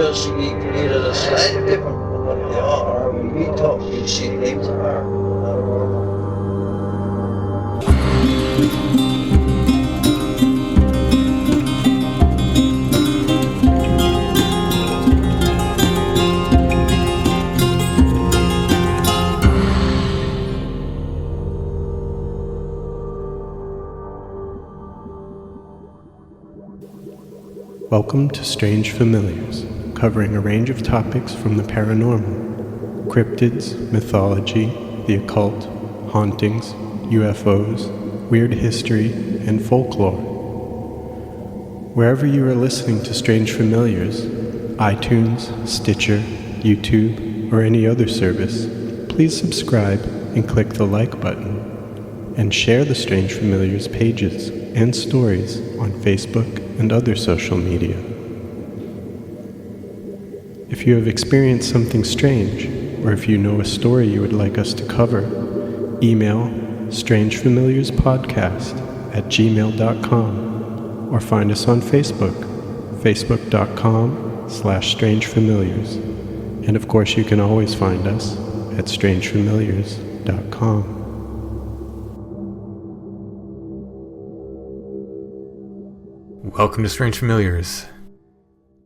just either slightly different from what they are, or we see things that are not normal. Welcome to Strange Familiars, covering a range of topics from the paranormal, cryptids, mythology, the occult, hauntings, UFOs, weird history, and folklore. Wherever you are listening to Strange Familiars, iTunes, Stitcher, YouTube, or any other service, please subscribe and click the like button, and share the Strange Familiars pages and stories on Facebook and other social media. If you have experienced something strange, or if you know a story you would like us to cover, email strangefamiliarspodcast@gmail.com, or find us on Facebook, facebook.com/strangefamiliars. And of course you can always find us at strangefamiliars.com. Welcome to Strange Familiars.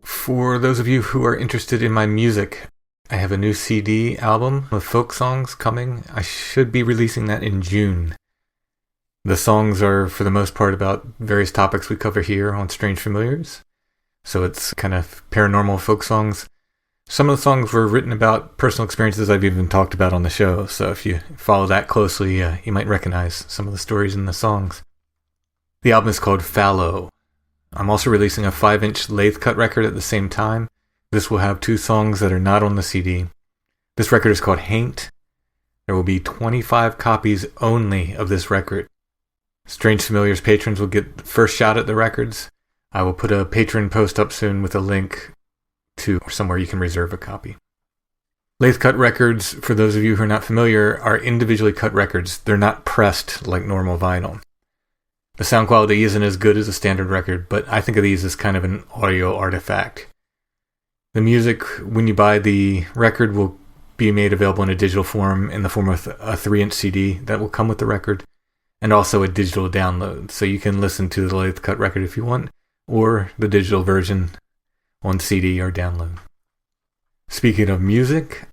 For those of you who are interested in my music, I have a new CD album of folk songs coming. I should be releasing that in June. The songs are, for the most part, about various topics we cover here on Strange Familiars. So it's kind of paranormal folk songs. Some of the songs were written about personal experiences I've even talked about on the show. So if you follow that closely, you might recognize some of the stories in the songs. The album is called Fallow. I'm also releasing a 5-inch lathe cut record at the same time. This will have 2 songs that are not on the CD. This record is called Haint. There will be 25 copies only of this record. Strange Familiars patrons will get the first shot at the records. I will put a patron post up soon with a link to somewhere you can reserve a copy. Lathe cut records, for those of you who are not familiar, are individually cut records. They're not pressed like normal vinyl. The sound quality isn't as good as a standard record, but I think of these as kind of an audio artifact. The music, when you buy the record, will be made available in a digital form in the form of a 3-inch CD that will come with the record, and also a digital download. So you can listen to the lathe cut record if you want, or the digital version on CD or download. Speaking of music,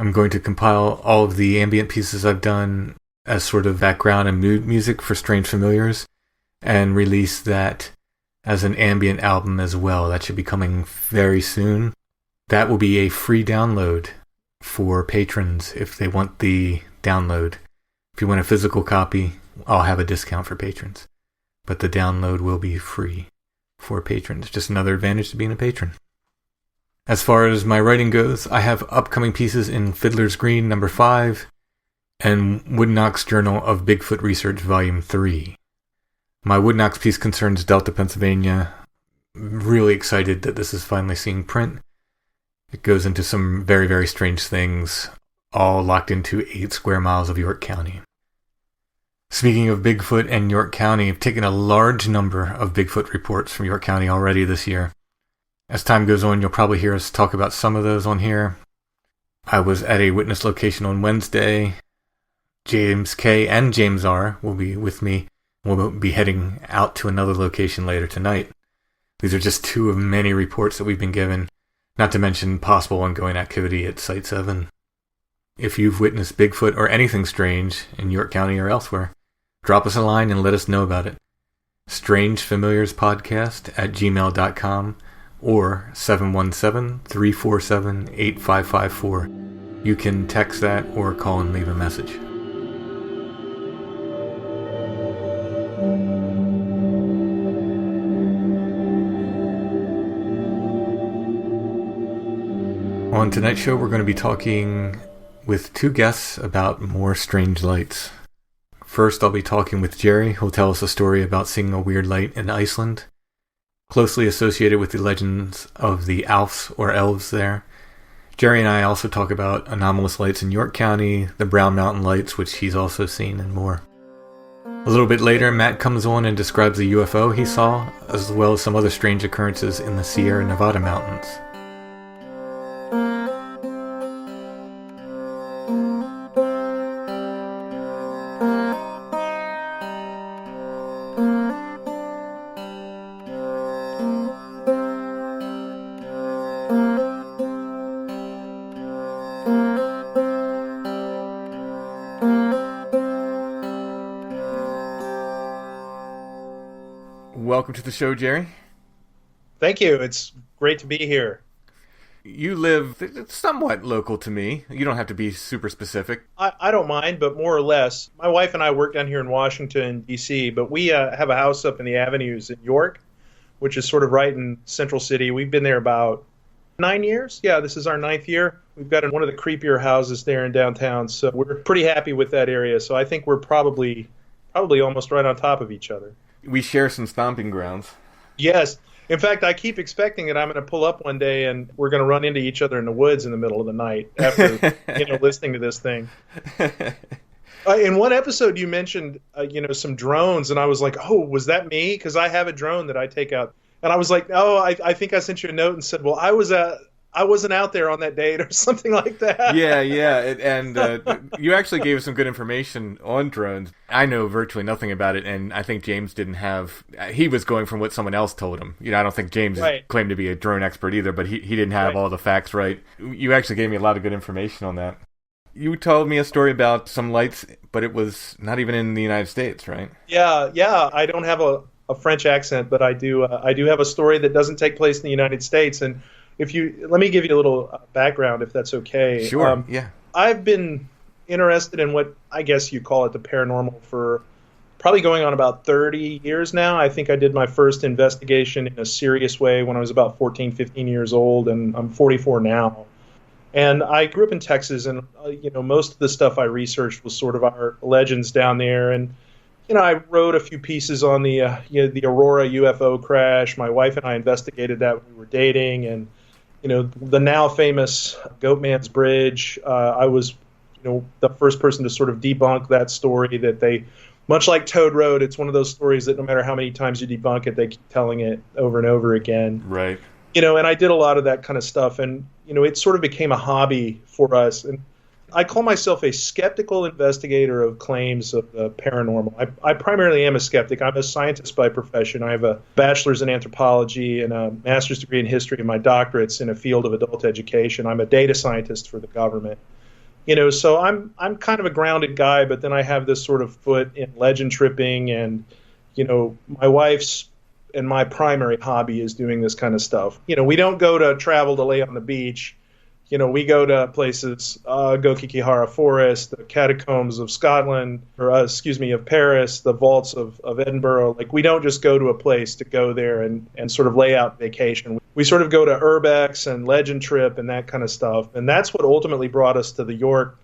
I'm going to compile all of the ambient pieces I've done as sort of background and mood music for Strange Familiars, and release that as an ambient album as well. That should be coming very soon. That will be a free download for patrons if they want the download. If you want a physical copy, I'll have a discount for patrons. But the download will be free for patrons. Just another advantage to being a patron. As far as my writing goes, I have upcoming pieces in Fiddler's Green number 5, and Woodnock's Journal of Bigfoot Research Volume 3. My Woodnock's piece concerns Delta, Pennsylvania. Really excited that this is finally seeing print. It goes into some very, very strange things, all locked into 8 square miles of York County. Speaking of Bigfoot and York County, I've taken a large number of Bigfoot reports from York County already this year. As time goes on, you'll probably hear us talk about some of those on here. I was at a witness location on Wednesday. James K. and James R. will be with me. We'll be heading out to another location later tonight. These are just 2 of many reports that we've been given, not to mention possible ongoing activity at Site 7. If you've witnessed Bigfoot or anything strange in York County or elsewhere, drop us a line and let us know about it. strangefamiliarspodcast@gmail.com or 717-347-8554. You can text that or call and leave a message. On tonight's show, we're going to be talking with 2 guests about more strange lights. First, I'll be talking with Jerry, who'll tell us a story about seeing a weird light in Iceland, closely associated with the legends of the Alfs or elves there. Jerry and I also talk about anomalous lights in York County, the Brown Mountain lights, which he's also seen, and more. A little bit later, Matt comes on and describes a UFO he saw, as well as some other strange occurrences in the Sierra Nevada mountains. Welcome to the show, Jerry. Thank you. It's great to be here. You live somewhat local to me. You don't have to be super specific. I don't mind, but more or less. My wife and I work down here in Washington, D.C., but we have a house up in the Avenues in York, which is sort of right in Central City. We've been there about 9 years. Yeah, this is our 9th year. We've got one of the creepier houses there in downtown, so we're pretty happy with that area. So I think we're probably almost right on top of each other. We share some stomping grounds. Yes. In fact, I keep expecting that I'm going to pull up one day and we're going to run into each other in the woods in the middle of the night after listening to this thing. In one episode, you mentioned some drones, and I was like, "Oh, was that me?" Because I have a drone that I take out, and I was like, "Oh, I think I sent you a note and said, well, I wasn't out there on that date,' or something like that." Yeah, and you actually gave us some good information on drones. I know virtually nothing about it, and I think James didn't have. He was going from what someone else told him. I don't think James claimed to be a drone expert either, but he didn't have all the facts right. You actually gave me a lot of good information on that. You told me a story about some lights, but it was not even in the United States, right? Yeah. I don't have a French accent, but I do have a story that doesn't take place in the United States. And let me give you a little background, if that's okay. Sure. Yeah. I've been interested in what I guess you call it the paranormal for probably going on about 30 years now. I think I did my first investigation in a serious way when I was about 14, 15 years old, and I'm 44 now. And I grew up in Texas, and most of the stuff I researched was sort of our legends down there. And I wrote a few pieces on the Aurora UFO crash. My wife and I investigated that when we were dating, and the now famous Goatman's Bridge. I was the first person to sort of debunk that story. That they, much like Toad Road, it's one of those stories that no matter how many times you debunk it, they keep telling it over and over again. Right. And I did a lot of that kind of stuff, and it sort of became a hobby for us. And I call myself a skeptical investigator of claims of the paranormal. I primarily am a skeptic. I'm a scientist by profession. I have a bachelor's in anthropology and a master's degree in history, and my doctorate's in a field of adult education. I'm a data scientist for the government. So I'm kind of a grounded guy, but then I have this sort of foot in legend tripping, and my wife's and my primary hobby is doing this kind of stuff. We don't go to travel to lay on the beach. We go to places, Gokikihara Forest, the catacombs of Scotland, of Paris, the vaults of Edinburgh. Like, we don't just go to a place to go there and sort of lay out vacation. We sort of go to urbex and legend trip and that kind of stuff. And that's what ultimately brought us to the York,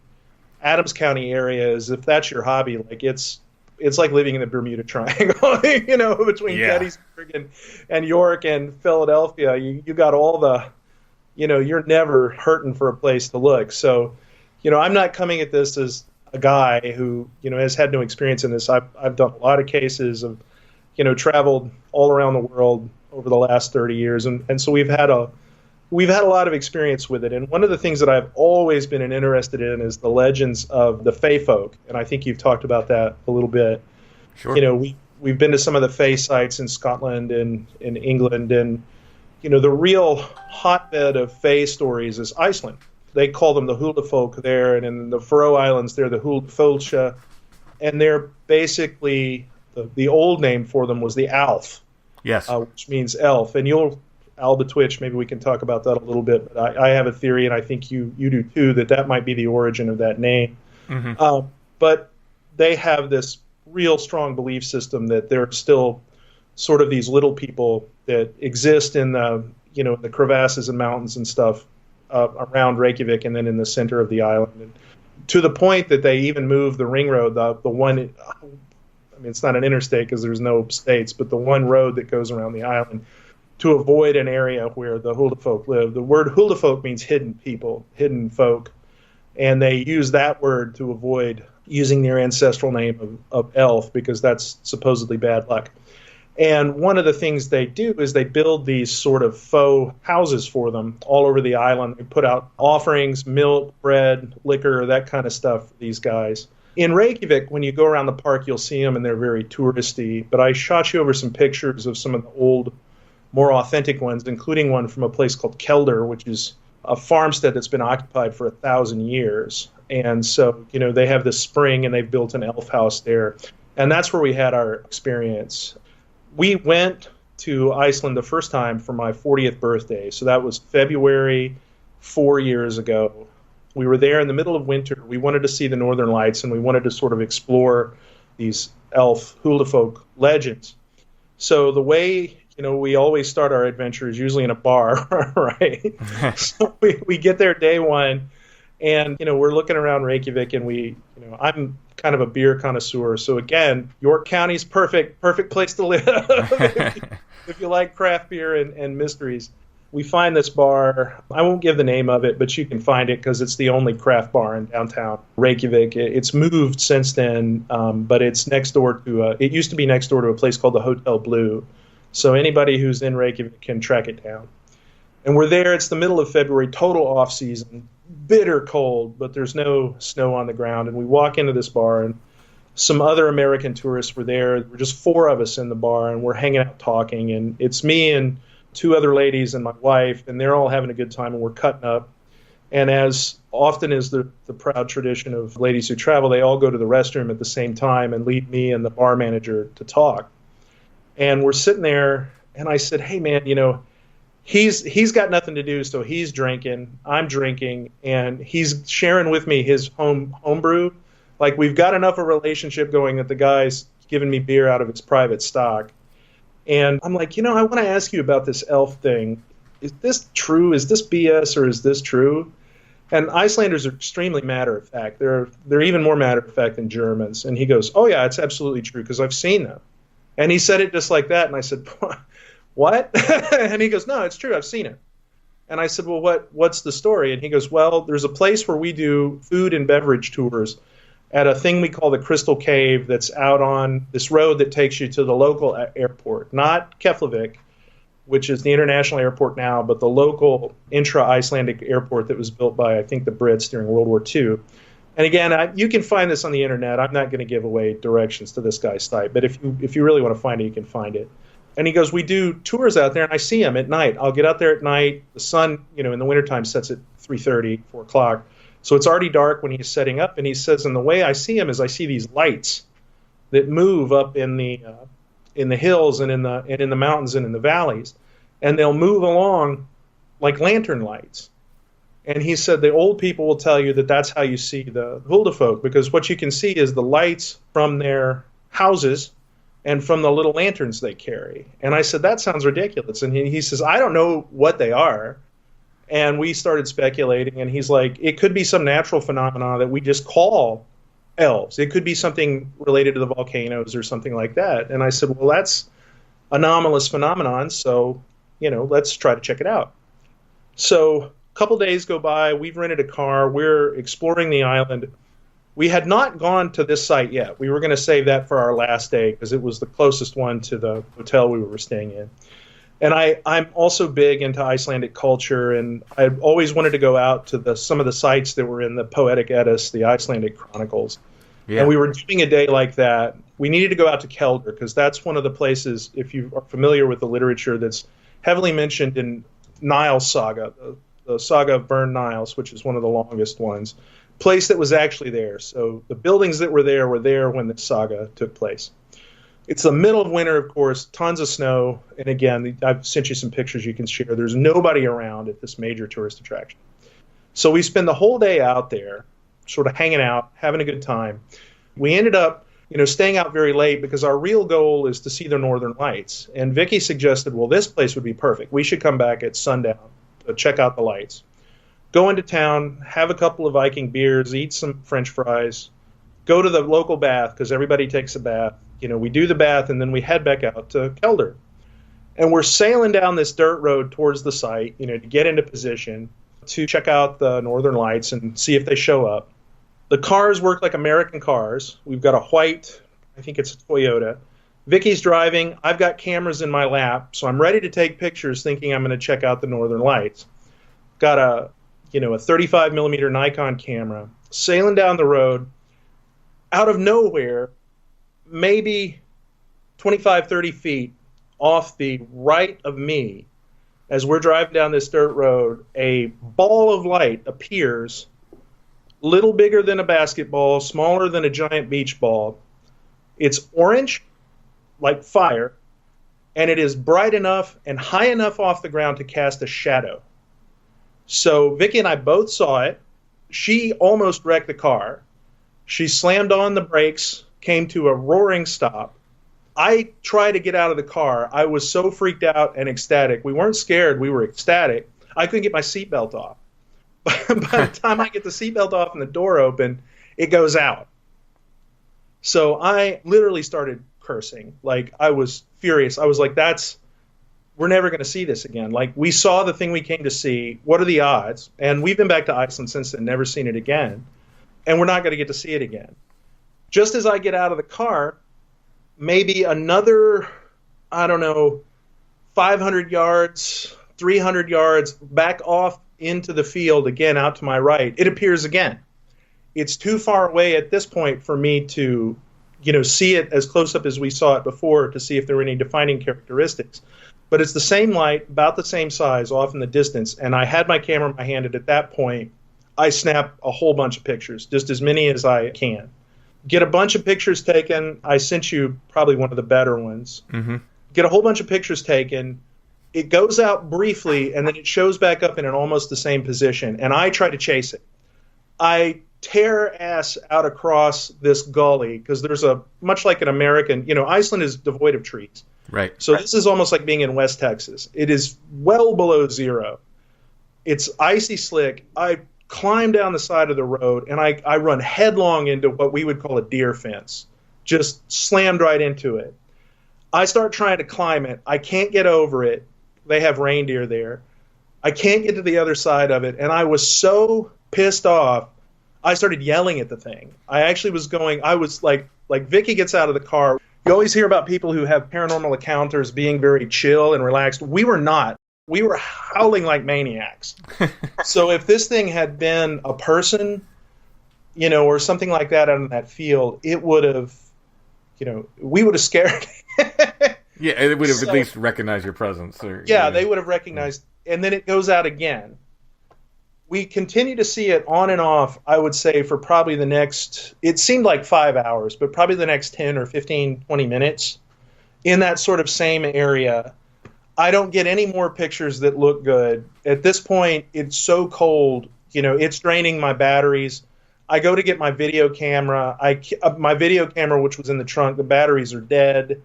Adams County area. Is if that's your hobby, like it's like living in the Bermuda Triangle, between Gettysburg and York and Philadelphia. You got all the, you're never hurting for a place to look. So, I'm not coming at this as a guy who, has had no experience in this. I've done a lot of cases of, traveled all around the world over the last 30 years. And so we've had a lot of experience with it. And one of the things that I've always been interested in is the legends of the Fae folk. And I think you've talked about that a little bit. Sure. We've been to some of the Fae sites in Scotland and in England. And, the real hotbed of Fae stories is Iceland. They call them the hula folk there. And in the Faroe Islands, they're the hula folksha. And they're basically, the old name for them was the Alf. Yes. Which means elf. And Alba Twitch, maybe we can talk about that a little bit. But I have a theory, and I think you do too, that might be the origin of that name. Mm-hmm. But they have this real strong belief system that there are still sort of these little people that exist in the the crevasses and mountains and stuff around Reykjavik, and then in the center of the island. And to the point that they even moved the ring road, the one. I mean, it's not an interstate because there's no states, but the one road that goes around the island, to avoid an area where the hula folk live. The word hula folk means hidden people, hidden folk. And they use that word to avoid using their ancestral name of elf, because that's supposedly bad luck. And one of the things they do is they build these sort of faux houses for them all over the island. They put out offerings, milk, bread, liquor, that kind of stuff for these guys. In Reykjavik, when you go around the park, you'll see them, and they're very touristy. But I shot you over some pictures of some of the old, more authentic ones, including one from a place called Kelder, which is a farmstead that's been occupied for 1,000 years. And so, they have this spring, and they've built an elf house there. And that's where we had our experience. We went to Iceland the first time for my 40th birthday. So that was February 4 years ago. We were there in the middle of winter. We wanted to see the Northern Lights, and we wanted to sort of explore these elf Huldufolk legends. So the way, we always start our adventure is usually in a bar, right? So we get there day one, and, we're looking around Reykjavik, and I'm kind of a beer connoisseur. So again, York County's perfect place to live if you like craft beer and mysteries. We find this bar. I won't give the name of it, but you can find it because it's the only craft bar in downtown Reykjavik. It's moved since then, but it's next door to it used to be next door to a place called the Hotel Blue. So anybody who's in Reykjavik can track it down. And we're there. It's the middle of February, total off season, bitter cold, but there's no snow on the ground. And we walk into this bar, and some other American tourists were there. We're just four of us in the bar, and we're hanging out talking. And it's me and two other ladies and my wife, and they're all having a good time, and we're cutting up. And as often is the proud tradition of ladies who travel, they all go to the restroom at the same time and leave me and the bar manager to talk. And we're sitting there, and I said, hey, man, he's got nothing to do, so he's drinking, I'm drinking, and he's sharing with me his homebrew. Like, we've got enough of a relationship going that the guy's giving me beer out of his private stock. And I'm like, I want to ask you about this elf thing. Is this true? Is this BS, or is this true? And Icelanders are extremely matter-of-fact. They're even more matter-of-fact than Germans. And he goes, oh, yeah, it's absolutely true because I've seen them. And he said it just like that. And I said, what? And he goes, no, it's true. I've seen it. And I said, well, what's the story? And he goes, well, there's a place where we do food and beverage tours at a thing we call the Crystal Cave that's out on this road that takes you to the local airport, not Keflavik, which is the international airport now, but the local intra-Icelandic airport that was built by, I think, the Brits during World War II. And again, you can find this on the internet. I'm not going to give away directions to this guy's site, but if you really want to find it, you can find it. And he goes, we do tours out there, and I see him at night. I'll get out there at night. The sun, in the wintertime sets at 3:30, 4 o'clock. So it's already dark when he's setting up, and he says, and the way I see him is I see these lights that move up in the hills and in the mountains and in the valleys, and they'll move along like lantern lights. And he said the old people will tell you that that's how you see the Huldufolk, because what you can see is the lights from their houses and from the little lanterns they carry. And I said, that sounds ridiculous. And he says, I don't know what they are. And we started speculating, and he's like, it could be some natural phenomena that we just call elves. It could be something related to the volcanoes or something like that. And I said, well, that's anomalous phenomenon, so, let's try to check it out. So a couple days go by. We've rented a car. We're exploring the island. We had not gone to this site yet. We were going to save that for our last day because it was the closest one to the hotel we were staying in. And I'm also big into Icelandic culture, and I always wanted to go out to some of the sites that were in the Poetic Eddas, the Icelandic Chronicles. Yeah. And we were doing a day like that. We needed to go out to Keldur because that's one of the places, if you are familiar with the literature, that's heavily mentioned in Niles Saga, the Saga of Burned Niles, which is one of the longest ones. Place that was actually there. So the buildings that were there when the saga took place. It's the middle of winter, of course, tons of snow. And again, I've sent you some pictures you can share. There's nobody around at this major tourist attraction. So we spend the whole day out there, sort of hanging out, having a good time. We ended up, staying out very late because our real goal is to see the Northern Lights. And Vicky suggested, well, this place would be perfect. We should come back at sundown to check out the lights. Go into town, have a couple of Viking beers, eat some French fries, go to the local bath because everybody takes a bath. We do the bath, and then we head back out to Keldur. And we're sailing down this dirt road towards the site, to get into position to check out the Northern Lights and see if they show up. The cars work like American cars. We've got a white, I think it's a Toyota. Vicky's driving. I've got cameras in my lap, so I'm ready to take pictures thinking I'm going to check out the Northern Lights. Got a 35 millimeter Nikon camera, sailing down the road. Out of nowhere, maybe 25, 30 feet off the right of me, as we're driving down this dirt road, a ball of light appears, little bigger than a basketball, smaller than a giant beach ball. It's orange, like fire, and it is bright enough and high enough off the ground to cast a shadow. So Vicky and I both saw it. She almost wrecked the car. She slammed on the brakes, came to a roaring stop. I tried to get out of the car. I was so freaked out and ecstatic. We weren't scared. We were ecstatic. I couldn't get my seatbelt off. By the time I get the seatbelt off and the door open, it goes out. So I literally started cursing. Like, I was furious. I was like, we're never going to see this again. Like, we saw the thing we came to see. What are the odds? And we've been back to Iceland since then, never seen it again. And we're not going to get to see it again. Just as I get out of the car, maybe another, 500 yards, 300 yards back off into the field again, out to my right, it appears again. It's too far away at this point for me to, see it as close up as we saw it before to see if there were any defining characteristics. But it's the same light, about the same size, off in the distance. And I had my camera in my hand, and at that point, I snap a whole bunch of pictures, just as many as I can. Get a bunch of pictures taken. I sent you probably one of the better ones. Mm-hmm. Get a whole bunch of pictures taken. It goes out briefly, and then it shows back up in an almost the same position. And I try to chase it. I tear ass out across this gully, because there's much like an American, Iceland is devoid of trees. Right. So this is almost like being in West Texas. It is well below zero. It's icy slick. I climb down the side of the road, and I run headlong into what we would call a deer fence. Just slammed right into it. I start trying to climb it. I can't get over it. They have reindeer there. I can't get to the other side of it, and I was so pissed off, I started yelling at the thing. I was like Vicky gets out of the car. You always hear about people who have paranormal encounters being very chill and relaxed. We were not. We were howling like maniacs. So if this thing had been a person, or something like that out in that field, it would have, we would have scared. Yeah, it would have at least recognized your presence. They would have recognized. And then it goes out again. We continue to see it on and off, I would say, for probably the next, it seemed like 5 hours, but probably the next 10 or 15, 20 minutes in that sort of same area. I don't get any more pictures that look good. At this point, it's so cold, it's draining my batteries. I go to get my video camera. My video camera, which was in the trunk, the batteries are dead.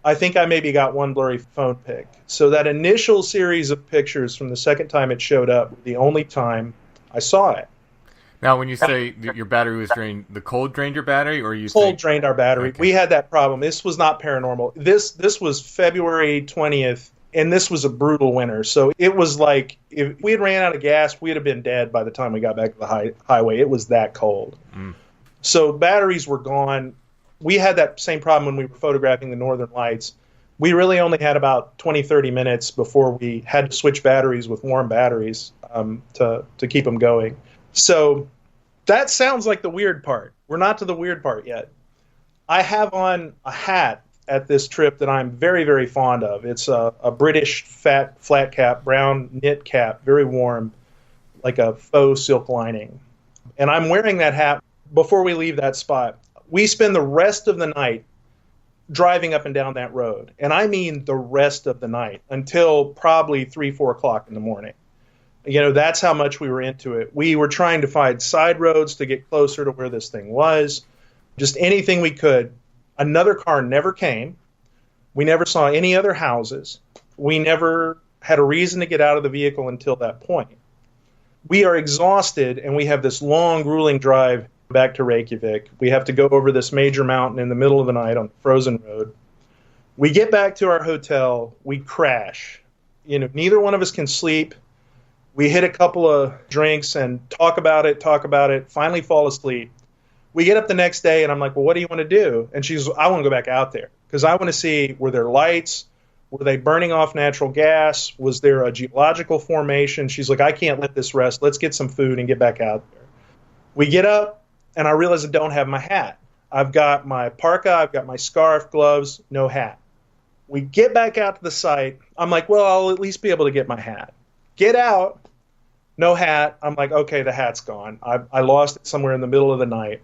I think I maybe got one blurry phone pic. So that initial series of pictures from the second time it showed up, the only time I saw it. Now, when you say your battery was drained, the cold drained your battery, or cold drained our battery? Okay. We had that problem. This was not paranormal. This was February 20th, and this was a brutal winter. So it was like if we had ran out of gas, we'd have been dead by the time we got back to the highway. It was that cold. Mm. So batteries were gone. We had that same problem when we were photographing the Northern Lights. We really only had about 20, 30 minutes before we had to switch batteries with warm batteries to keep them going. So that sounds like the weird part. We're not to the weird part yet. I have on a hat at this trip that I'm very, very fond of. It's a British fat flat cap, brown knit cap, very warm, like a faux silk lining. And I'm wearing that hat before we leave that spot. We spend the rest of the night driving up and down that road. And I mean the rest of the night until probably 3, 4 o'clock in the morning. That's how much we were into it. We were trying to find side roads to get closer to where this thing was. Just anything we could. Another car never came. We never saw any other houses. We never had a reason to get out of the vehicle until that point. We are exhausted, and we have this long, grueling drive back to Reykjavik. We have to go over this major mountain in the middle of the night on the frozen road. We get back to our hotel. We crash. Neither one of us can sleep. We hit a couple of drinks and talk about it, finally fall asleep. We get up the next day, and I'm like, well, what do you want to do? And she's, I want to go back out there because I want to see, were there lights? Were they burning off natural gas? Was there a geological formation? She's like, I can't let this rest. Let's get some food and get back out there. We get up, and I realize I don't have my hat. I've got my parka, I've got my scarf, gloves, no hat. We get back out to the site. I'm like, well, I'll at least be able to get my hat. Get out, no hat. I'm like, okay, the hat's gone. I lost it somewhere in the middle of the night.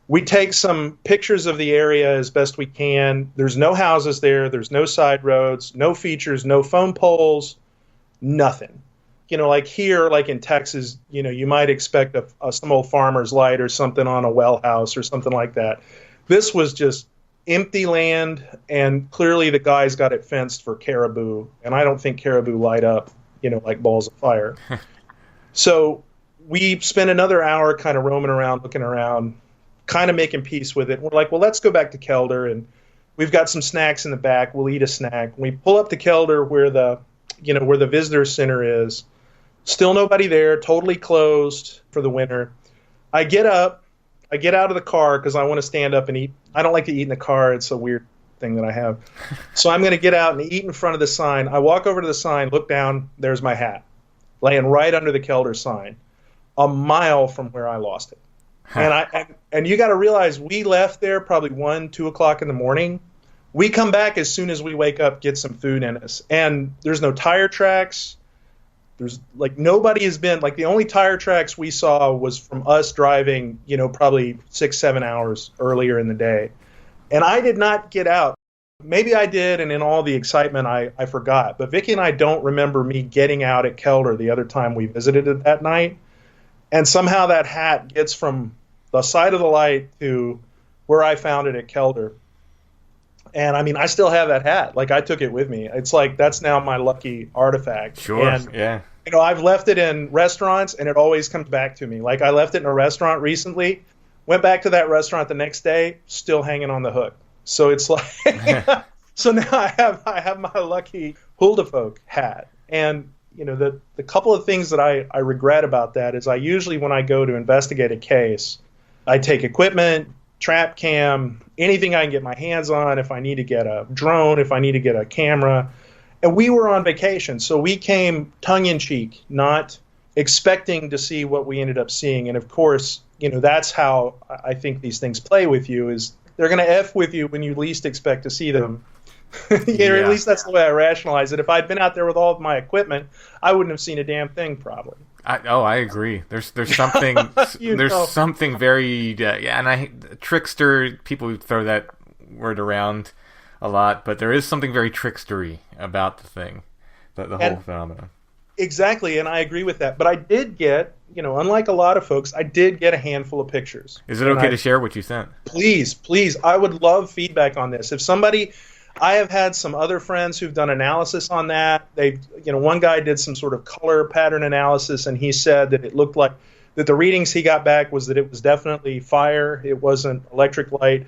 We take some pictures of the area as best we can. There's no houses there. There's no side roads, no features, no phone poles, nothing. Like here, like in Texas, you might expect some old farmer's light or something on a well house or something like that. This was just empty land, and clearly the guys got it fenced for caribou, and I don't think caribou light up, like balls of fire. So we spent another hour kind of roaming around, looking around, kind of making peace with it. We're like, well, let's go back to Kelder, and we've got some snacks in the back. We'll eat a snack. We pull up to Kelder where the visitor center is. Still nobody there, totally closed for the winter. I get out of the car because I want to stand up and eat. I don't like to eat in the car. It's a weird thing that I have. So I'm going to get out and eat in front of the sign. I walk over to the sign, look down, there's my hat, laying right under the Kelder sign, a mile from where I lost it. And you got to realize we left there probably 1, 2 o'clock in the morning. We come back as soon as we wake up, get some food in us. And there's no tire tracks. There's nobody has been, the only tire tracks we saw was from us driving, probably 6-7 hours earlier in the day. And I did not get out. Maybe I did, and in all the excitement, I forgot. But Vicki and I don't remember me getting out at Kelder the other time we visited it that night. And somehow that hat gets from the side of the light to where I found it at Kelder. And I still have that hat. I took it with me. It's that's now my lucky artifact. Sure. And, yeah. I've left it in restaurants, and it always comes back to me. I left it in a restaurant recently, went back to that restaurant the next day, still hanging on the hook. So it's so now I have my lucky Huldafolk hat. And the couple of things that I regret about that is I usually, when I go to investigate a case, I take equipment, trap cam, anything I can get my hands on, if I need to get a drone, if I need to get a camera. And we were on vacation, so we came tongue-in-cheek, not expecting to see what we ended up seeing. And of course, that's how I think these things play with you, is they're going to F with you when you least expect to see them. Yeah. At least that's the way I rationalize it. If I'd been out there with all of my equipment, I wouldn't have seen a damn thing, probably. I agree. There's something something very and trickster. People throw that word around a lot, but there is something very trickstery about the thing, the whole phenomenon. Exactly, and I agree with that. But I did get, unlike a lot of folks, I did get a handful of pictures. Is it okay to share what you sent? Please, I would love feedback on this. If somebody, I have had some other friends who've done analysis on that. One guy did some sort of color pattern analysis, and he said that it looked like that the readings he got back was that it was definitely fire. It wasn't electric light.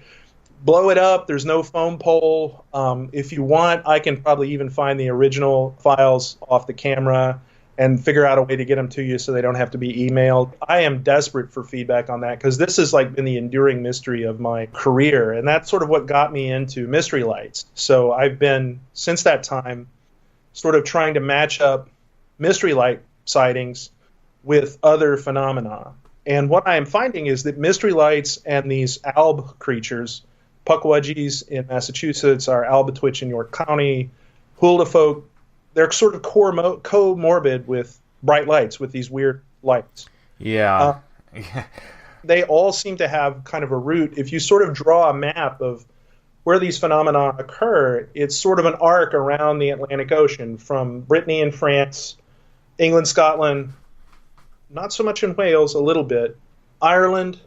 Blow it up. There's no foam pole. If you want, I can probably even find the original files off the camera and figure out a way to get them to you so they don't have to be emailed. I am desperate for feedback on that because this has been the enduring mystery of my career, and that's sort of what got me into mystery lights. So I've been, since that time, sort of trying to match up mystery light sightings with other phenomena. And what I am finding is that mystery lights and these alb creatures, Pukwudgies in Massachusetts, our albatwitch in York County, Huldafolk, they're sort of comorbid with bright lights, with these weird lights. Yeah. They all seem to have kind of a root. If you sort of draw a map of where these phenomena occur, it's sort of an arc around the Atlantic Ocean, from Brittany in France, England, Scotland, not so much in Wales, a little bit, Ireland,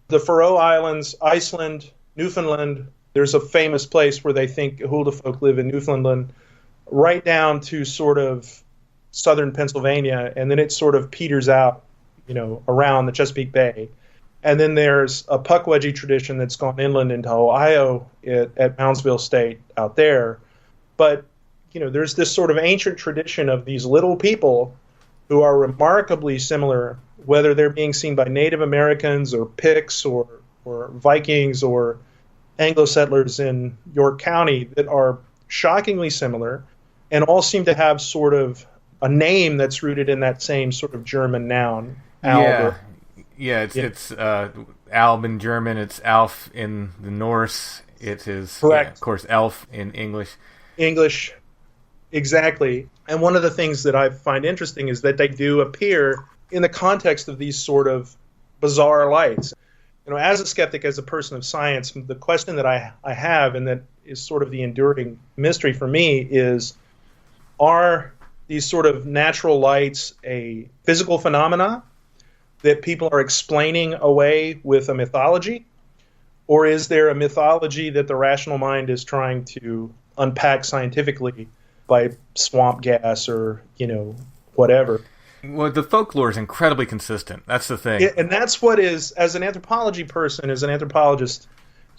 the Faroe Islands, Iceland, Newfoundland. There's a famous place where they think Huldafolk live in Newfoundland, right down to sort of southern Pennsylvania, and then it sort of peters out, around the Chesapeake Bay. And then there's a Pukwudgie tradition that's gone inland into Ohio at Moundsville State out there. But, there's this sort of ancient tradition of these little people who are remarkably similar, whether they're being seen by Native Americans or Picts or Vikings or Anglo settlers in York County, that are shockingly similar and all seem to have sort of a name that's rooted in that same sort of German noun. Alb. Yeah, it's Alb in German, it's Alf in the Norse, it is, correct. Of course, Elf in English. English, exactly. And one of the things that I find interesting is that they do appear in the context of these sort of bizarre lights. as a skeptic, as a person of science, the question that I have, and that is sort of the enduring mystery for me, is, are these sort of natural lights a physical phenomena that people are explaining away with a mythology? Or is there a mythology that the rational mind is trying to unpack scientifically by swamp gas or, whatever? Well, the folklore is incredibly consistent. That's the thing. And that's what is, as an anthropology person, as an anthropologist,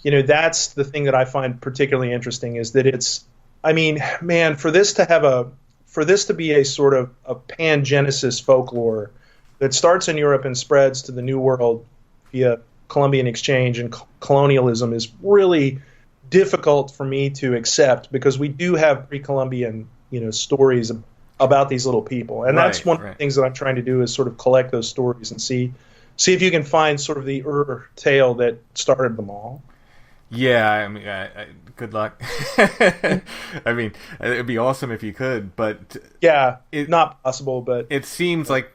that's the thing that I find particularly interesting, is that it's, I mean, man, for this to be a sort of a pangenesis folklore that starts in Europe and spreads to the New World via Columbian exchange and colonialism is really difficult for me to accept, because we do have pre-Columbian, stories about these little people. And that's one of the things that I'm trying to do, is sort of collect those stories and see if you can find sort of the tale that started them all. Yeah, I mean, good luck. I mean, it'd be awesome if you could, but yeah, not possible. But it seems like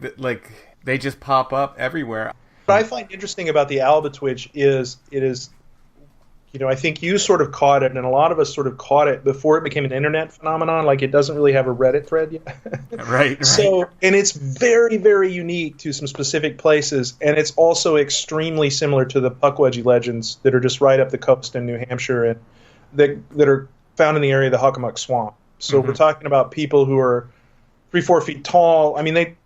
they just pop up everywhere. What I find interesting about the Alba Twitch is it is, I think you sort of caught it, and a lot of us sort of caught it before it became an internet phenomenon. Like, it doesn't really have a Reddit thread yet. Right. So, and it's very, very unique to some specific places, and it's also extremely similar to the Pukwudgie legends that are just right up the coast in New Hampshire, and that are found in the area of the Hockomock Swamp. So we're talking about people who are 3-4 feet tall. I mean, they,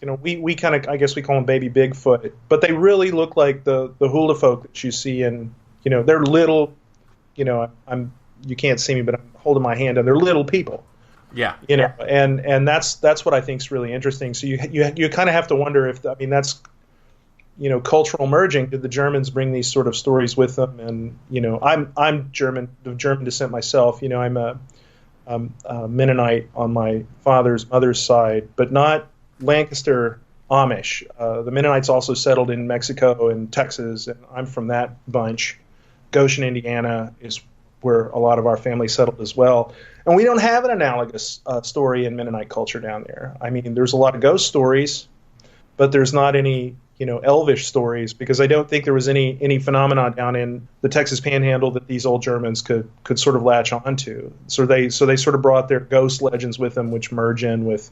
we kind of, I guess we call them baby Bigfoot, but they really look like the hula folk that you see in, they're little, you can't see me, but I'm holding my hand, and they're little people. Yeah. And that's what I think is really interesting. So you kind of have to wonder if, that's, cultural merging. Did the Germans bring these sort of stories with them? And, I'm German, of German descent myself. I'm a Mennonite on my mother's side, but not Lancaster Amish. The Mennonites also settled in Mexico and Texas, and I'm from that bunch. Goshen, Indiana is where a lot of our family settled as well. And we don't have an analogous story in Mennonite culture down there. I mean, there's a lot of ghost stories, but there's not any, elvish stories, because I don't think there was any phenomenon down in the Texas Panhandle that these old Germans could sort of latch onto. So they sort of brought their ghost legends with them, which merge in with,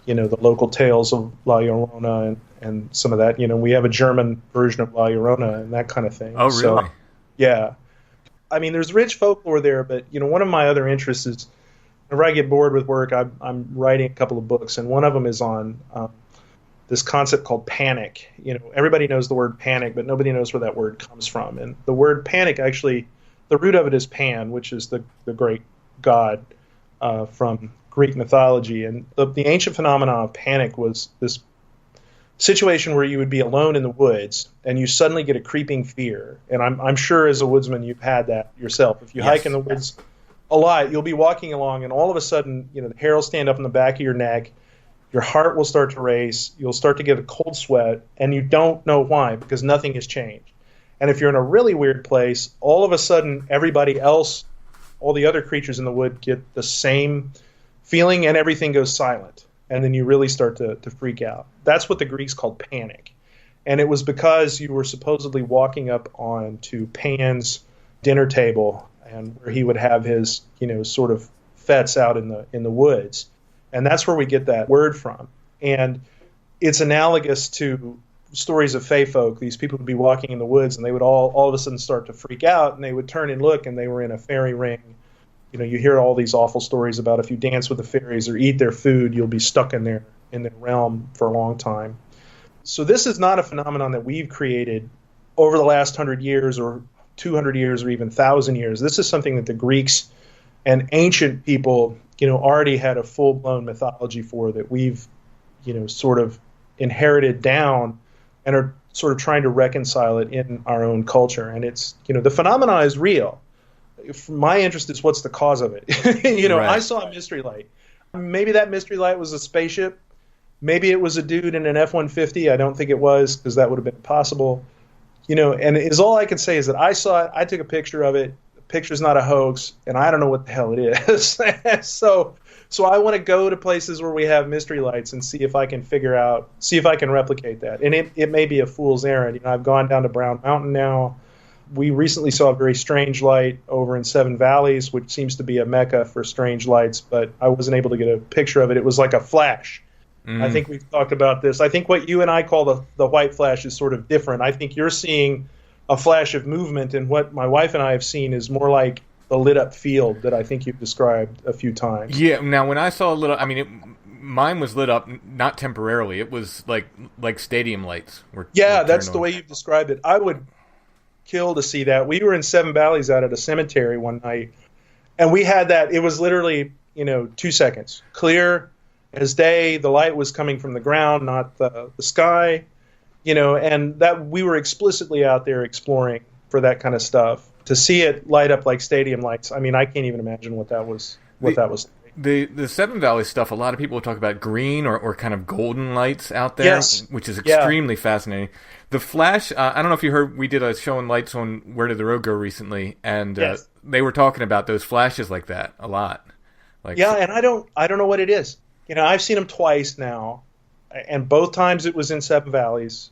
the local tales of La Llorona and some of that. We have a German version of La Llorona and that kind of thing. Oh, really? So, yeah. I mean, there's rich folklore there, but, one of my other interests is, whenever I get bored with work, I'm writing a couple of books, and one of them is on this concept called panic. Everybody knows the word panic, but nobody knows where that word comes from. And the word panic, actually, the root of it is Pan, which is the great god from Greek mythology. And the ancient phenomenon of panic was this situation where you would be alone in the woods and you suddenly get a creeping fear. And I'm sure as a woodsman you've had that yourself. If you hike in the woods a lot, you'll be walking along, and all of a sudden, the hair will stand up in the back of your neck. Your heart will start to race. You'll start to get a cold sweat, and you don't know why, because nothing has changed. And if you're in a really weird place, all of a sudden everybody else, all the other creatures in the wood, get the same feeling, and everything goes silent. And then you really start to freak out. That's what the Greeks called panic. And it was because you were supposedly walking up onto Pan's dinner table, and where he would have his, sort of fetes out in the woods. And that's where we get that word from. And it's analogous to stories of fae folk. These people would be walking in the woods, and they would all of a sudden start to freak out, and they would turn and look, and they were in a fairy ring. You hear all these awful stories about if you dance with the fairies or eat their food, you'll be stuck in their realm for a long time. So this is not a phenomenon that we've created over the last 100 years or 200 years or even 1,000 years. This is something that the Greeks and ancient people, already had a full-blown mythology for, that we've, sort of inherited down and are sort of trying to reconcile it in our own culture. And it's, the phenomena is real. My interest is what's the cause of it. Right. I saw a mystery light. Maybe that mystery light was a spaceship. Maybe it was a dude in an F-150. I don't think it was, because that would have been impossible. And all I can say is that I saw it. I took a picture of it. The picture's not a hoax, and I don't know what the hell it is. So So I want to go to places where we have mystery lights and see if I can replicate that. And it may be a fool's errand. You know, I've gone down to Brown Mountain now. We recently saw a very strange light over in Seven Valleys, which seems to be a mecca for strange lights, but I wasn't able to get a picture of it. It was like a flash. I think we've talked about this. I think what you and I call the white flash is sort of different. I think you're seeing a flash of movement, and what my wife and I have seen is more like the lit up field that I think you've described a few times. Yeah. Now, when I saw mine was lit up not temporarily. It was like stadium lights. That's the way you've described it. I would kill to see that. We were in Seven Valleys out at a cemetery one night, and we had that. It was literally 2 seconds, clear as day. The light was coming from the ground, not the sky. And that we were explicitly out there exploring for that kind of stuff. To see it light up like stadium lights, I mean, I can't even imagine what that was. The Seven Valleys stuff, a lot of people will talk about green or kind of golden lights out there, yes. Which is extremely fascinating. The flash, I don't know if you heard, we did a show on lights on Where Did the Road Go recently, and yes. They were talking about those flashes like that a lot. And I don't know what it is. I've seen them twice now, and both times it was in Seven Valleys,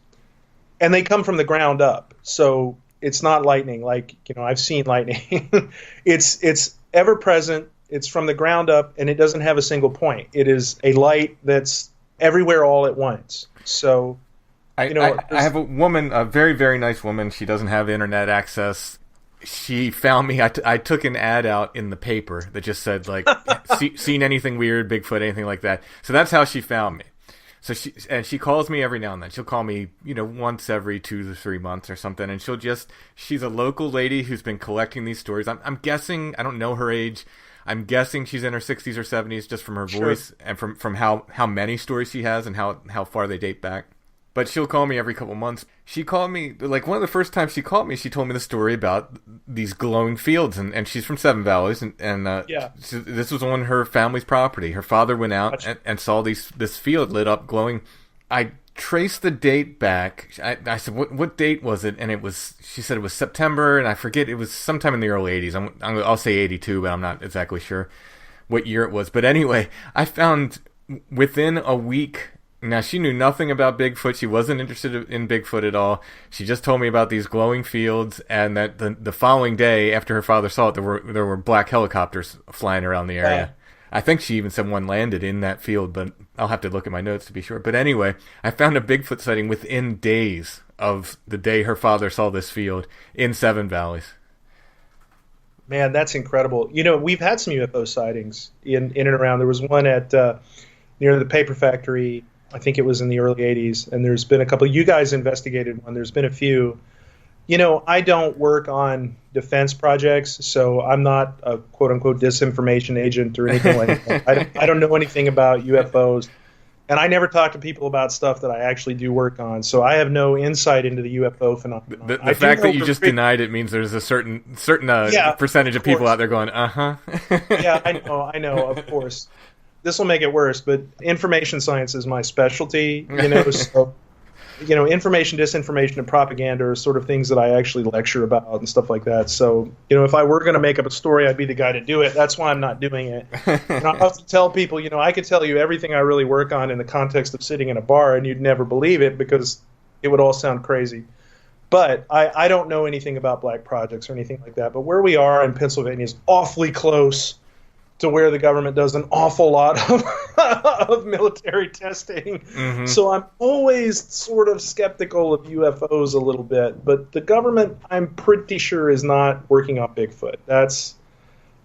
and they come from the ground up. So it's not lightning. I've seen lightning. It's ever present. It's from the ground up, and it doesn't have a single point. It is a light that's everywhere all at once. So, I have a woman, a very, very nice woman. She doesn't have internet access. She found me. I took an ad out in the paper that just said, seen anything weird, Bigfoot, anything like that. So that's how she found me. So she calls me every now and then. She'll call me, once every 2 to 3 months or something. And she's a local lady who's been collecting these stories. I'm guessing, I don't know her age. I'm guessing she's in her 60s or 70s just from her voice and from how many stories she has and how far they date back. But she'll call me every couple months. She called me, one of the first times she called me, she told me the story about these glowing fields. And she's from Seven Valleys. This was on her family's property. Her father went out and saw this field lit up, glowing. I traced the date back. I said, what date was it? And she said it was September, and I forget, it was sometime in the early 80s. I'll say 82, but I'm not exactly sure what year it was. But anyway, I found within a week. Now, she knew nothing about Bigfoot. She wasn't interested in Bigfoot at all. She just told me about these glowing fields, and that the following day, after her father saw it, there were black helicopters flying around the area. I think she even said one landed in that field, but I'll have to look at my notes to be sure. But anyway, I found a Bigfoot sighting within days of the day her father saw this field in Seven Valleys. Man, that's incredible. We've had some UFO sightings in and around. There was one at near the paper factory. I think it was in the early 80s, and there's been a couple. You guys investigated one. There's been a few. I don't work on defense projects, so I'm not a quote-unquote disinformation agent or anything like that. I don't know anything about UFOs, and I never talk to people about stuff that I actually do work on, so I have no insight into the UFO phenomenon. The fact that you just denied it means there's a certain percentage of people out there going, uh-huh. Yeah, I know, of course. This will make it worse, but information science is my specialty, so, information, disinformation, and propaganda are sort of things that I actually lecture about and stuff like that. So, if I were going to make up a story, I'd be the guy to do it. That's why I'm not doing it. And I have to tell people, I could tell you everything I really work on in the context of sitting in a bar, and you'd never believe it because it would all sound crazy. But I don't know anything about black projects or anything like that. But where we are in Pennsylvania is awfully close to where the government does an awful lot of military testing. Mm-hmm. So I'm always sort of skeptical of UFOs a little bit. But the government, I'm pretty sure, is not working on Bigfoot.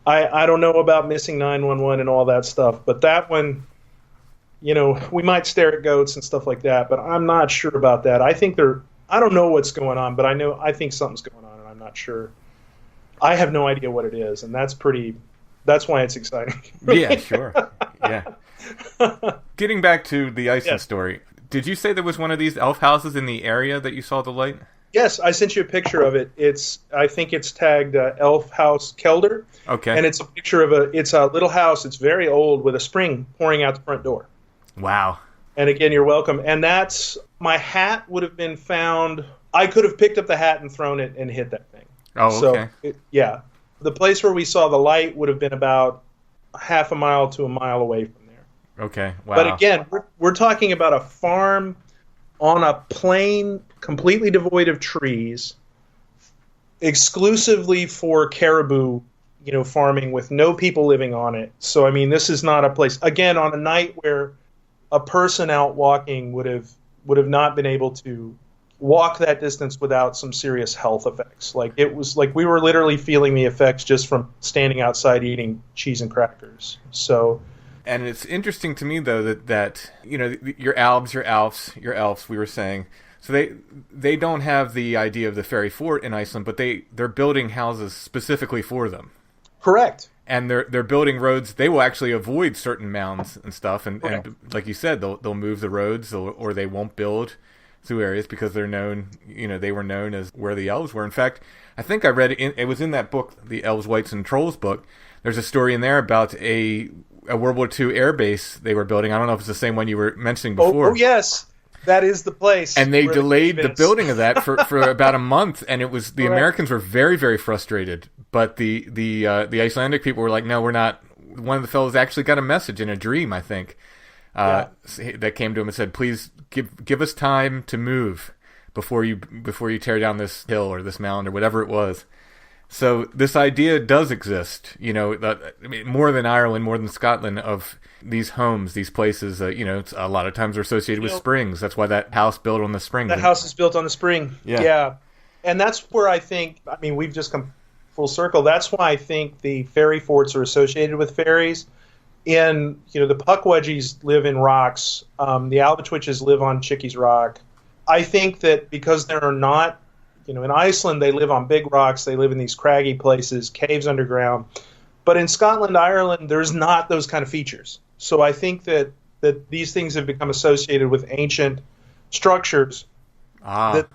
I don't know about missing 911 and all that stuff. But that one, we might stare at goats and stuff like that. But I'm not sure about that. I don't know what's going on, but I think something's going on, and I'm not sure. I have no idea what it is, and that's why it's exciting. Yeah, sure. Yeah. Getting back to the Iceland story, did you say there was one of these elf houses in the area that you saw the light? Yes, I sent you a picture of it. I think it's tagged Elf House Kelder. Okay. And it's a picture of it's a little house. It's very old with a spring pouring out the front door. Wow. And again, you're welcome. And my hat would have been found. I could have picked up the hat and thrown it and hit that thing. Oh, okay. So, yeah. The place where we saw the light would have been about half a mile to a mile away from there. Okay, wow. But again, we're talking about a farm on a plain, completely devoid of trees, exclusively for caribou, farming with no people living on it. So, I mean, this is not a place, again, on a night where a person out walking would have not been able to walk that distance without some serious health effects. Like, it was like we were literally feeling the effects just from standing outside eating cheese and crackers. So, and it's interesting to me though that your elves, we were saying, so they don't have the idea of the fairy fort in Iceland, but they're building houses specifically for them. Correct. And they're building roads. They will actually avoid certain mounds and stuff, and like you said, they'll move the roads, or they won't build through areas because they're known. They were known as where the elves were. In fact, I think I read it was in that book, the Elves, Wights, and Trolls book. There's a story in there about a World War II air base they were building. I don't know if it's the same one you were mentioning before. Oh yes. That is the place. And they delayed the building of that for about a month, and it was the Americans were very, very frustrated. But the Icelandic people were like, no, we're not. One of the fellows actually got a message in a dream, I think, that came to him and said, please give us time to move before you tear down this hill or this mountain or whatever it was. So this idea does exist, more than Ireland, more than Scotland, of these homes, these places. It's a lot of times are associated with springs. That's why that house built on the spring. That house is built on the spring. Yeah. And that's where I think, we've just come full circle. That's why I think the fairy forts are associated with fairies. The Puckwudgies live in rocks. The Albatwitches live on Chickee's Rock. I think that because there are not, in Iceland, they live on big rocks. They live in these craggy places, caves underground. But in Scotland, Ireland, there's not those kind of features. So I think that these things have become associated with ancient structures. What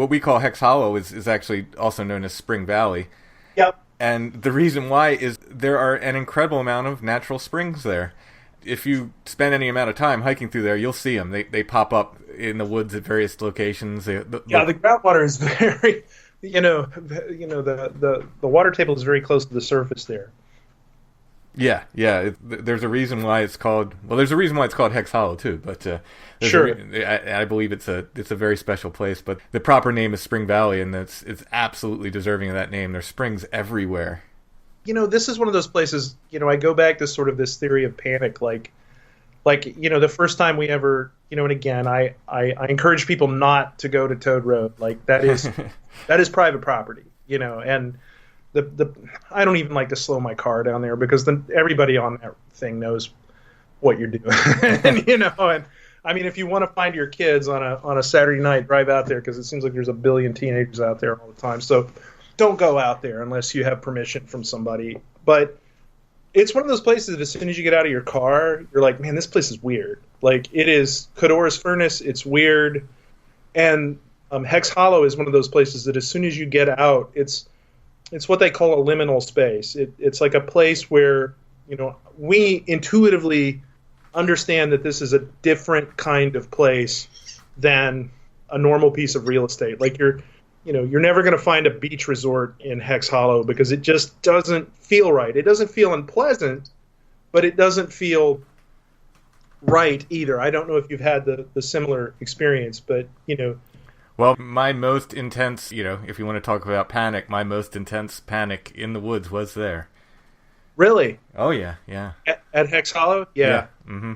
we call Hex Hollow is actually also known as Spring Valley. Yep. And the reason why is there are an incredible amount of natural springs there. If you spend any amount of time hiking through there, you'll see them. They pop up in the woods at various locations. The groundwater is very, the water table is very close to the surface there. Yeah. There's a reason why it's called. Well, there's a reason why it's called Hex Hollow too. But sure, I believe it's a very special place. But the proper name is Spring Valley, and it's absolutely deserving of that name. There's springs everywhere. This is one of those places. I go back to sort of this theory of panic, like the first time we ever, and again, I encourage people not to go to Toad Road. Like that is private property, and I don't even like to slow my car down there because then everybody on that thing knows what you're doing. And if you want to find your kids on a Saturday night, drive out there because it seems like there's a billion teenagers out there all the time. So don't go out there unless you have permission from somebody. But it's one of those places that as soon as you get out of your car, you're like, man, this place is weird. Like it is Codora's Furnace. It's weird. And Hex Hollow is one of those places that as soon as you get out, it's what they call a liminal space. It's like a place where, we intuitively understand that this is a different kind of place than a normal piece of real estate. Like you're never going to find a beach resort in Hex Hollow because it just doesn't feel right. It doesn't feel unpleasant, but it doesn't feel right either. I don't know if you've had the similar experience, but, Well, my most intense, if you want to talk about panic, my most intense panic in the woods was there. Really? Oh, yeah. At Hex Hollow? Yeah. Mm-hmm.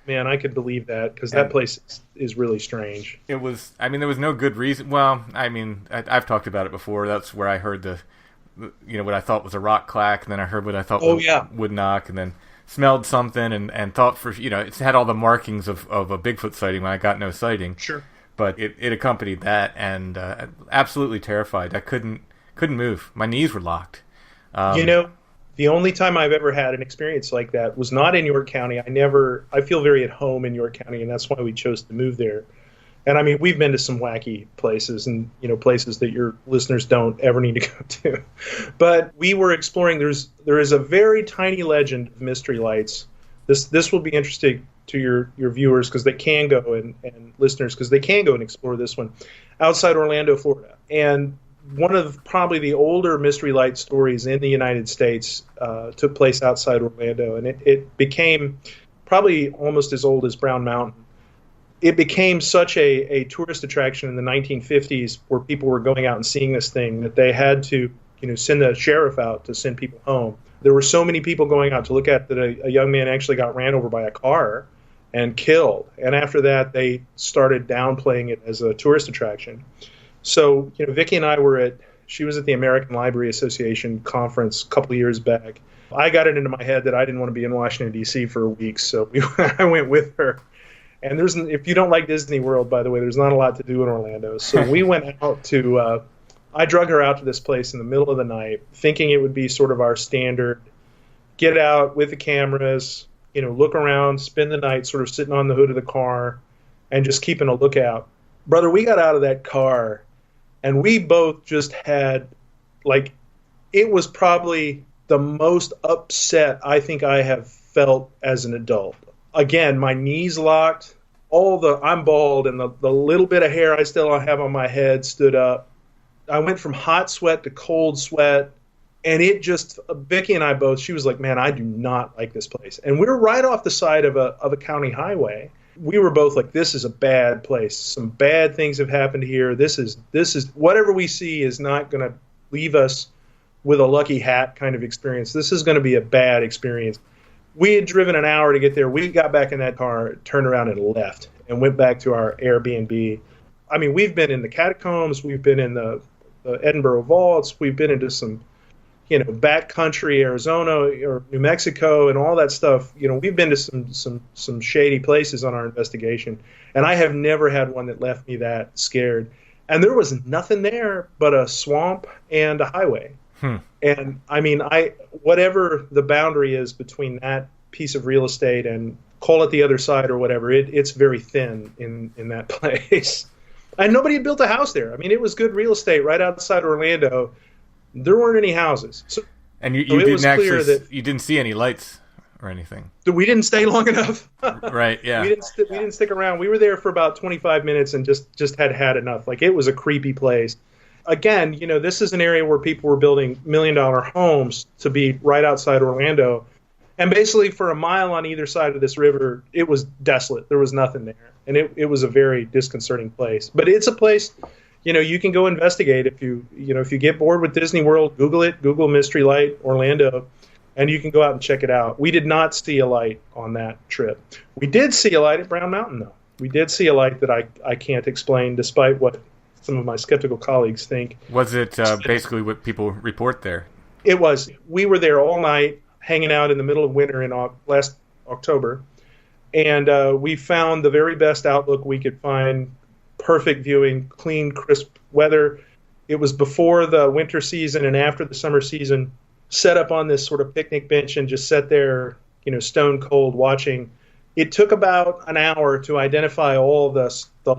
Man, I could believe that because that place is really strange. It was, there was no good reason. Well, I've talked about it before. That's where I heard what I thought was a rock clack, and then I heard what I thought would knock, and then smelled something and thought it had all the markings of a Bigfoot sighting when I got no sighting. Sure. But it accompanied that, and absolutely terrified. I couldn't move. My knees were locked. The only time I've ever had an experience like that was not in York County. I feel very at home in York County, and that's why we chose to move there. And we've been to some wacky places and, places that your listeners don't ever need to go to. But we were exploring, there is a very tiny legend of Mystery Lights. This will be interesting to your viewers because they can go and listeners because they can go and explore this one outside Orlando, Florida. And one of probably the older mystery light stories in the United States took place outside Orlando, and it became probably almost as old as Brown Mountain. It became such a tourist attraction in the 1950s where people were going out and seeing this thing that they had to, send the sheriff out to send people home. There were so many people going out to look at that a young man actually got ran over by a car and killed. And after that, they started downplaying it as a tourist attraction. So, Vicki and I she was at the American Library Association conference a couple of years back. I got it into my head that I didn't want to be in Washington, D.C. for a week, so I went with her. And if you don't like Disney World, by the way, there's not a lot to do in Orlando. So we went out to, I drug her out to this place in the middle of the night, thinking it would be sort of our standard, get out with the cameras, look around, spend the night sort of sitting on the hood of the car and just keeping a lookout. Brother, we got out of that car and we both just had, it was probably the most upset I think I have felt as an adult. Again, my knees locked, I'm bald, and the little bit of hair I still have on my head stood up. I went from hot sweat to cold sweat, and it just, Vicki and I both, she was like, man, I do not like this place. And we were right off the side of a county highway. We were both like, this is a bad place. Some bad things have happened here. This is whatever we see is not going to leave us with a lucky hat kind of experience. This is going to be a bad experience. We had driven an hour to get there. We got back in that car, turned around and left and went back to our Airbnb. I mean, we've been in the catacombs. We've been in the Edinburgh vaults. We've been into some, backcountry Arizona or New Mexico and all that stuff. We've been to some shady places on our investigation. And I have never had one that left me that scared. And there was nothing there but a swamp and a highway. And I mean, whatever the boundary is between that piece of real estate and call it the other side or whatever, it's very thin in that place. And nobody had built a house there. I mean, it was good real estate right outside Orlando. There weren't any houses. And you didn't see any lights or anything. We didn't stay long enough. Right, yeah. We didn't stick around. We were there for about 25 minutes and just had enough. It was a creepy place. Again, this is an area where people were building $1 million homes to be right outside Orlando. And basically for a mile on either side of this river, it was desolate. There was nothing there. And it was a very disconcerting place. But it's a place, you can go investigate. If you get bored with Disney World, Google it, Google Mystery Light Orlando, and you can go out and check it out. We did not see a light on that trip. We did see a light at Brown Mountain, though. We did see a light that I can't explain, despite what some of my skeptical colleagues think. Was it basically what people report there? It was. We were there all night, hanging out in the middle of winter in last October, and we found the very best outlook we could find, perfect viewing, clean, crisp weather. It was before the winter season and after the summer season, set up on this sort of picnic bench and just sat there, stone cold watching. It took about an hour to identify all the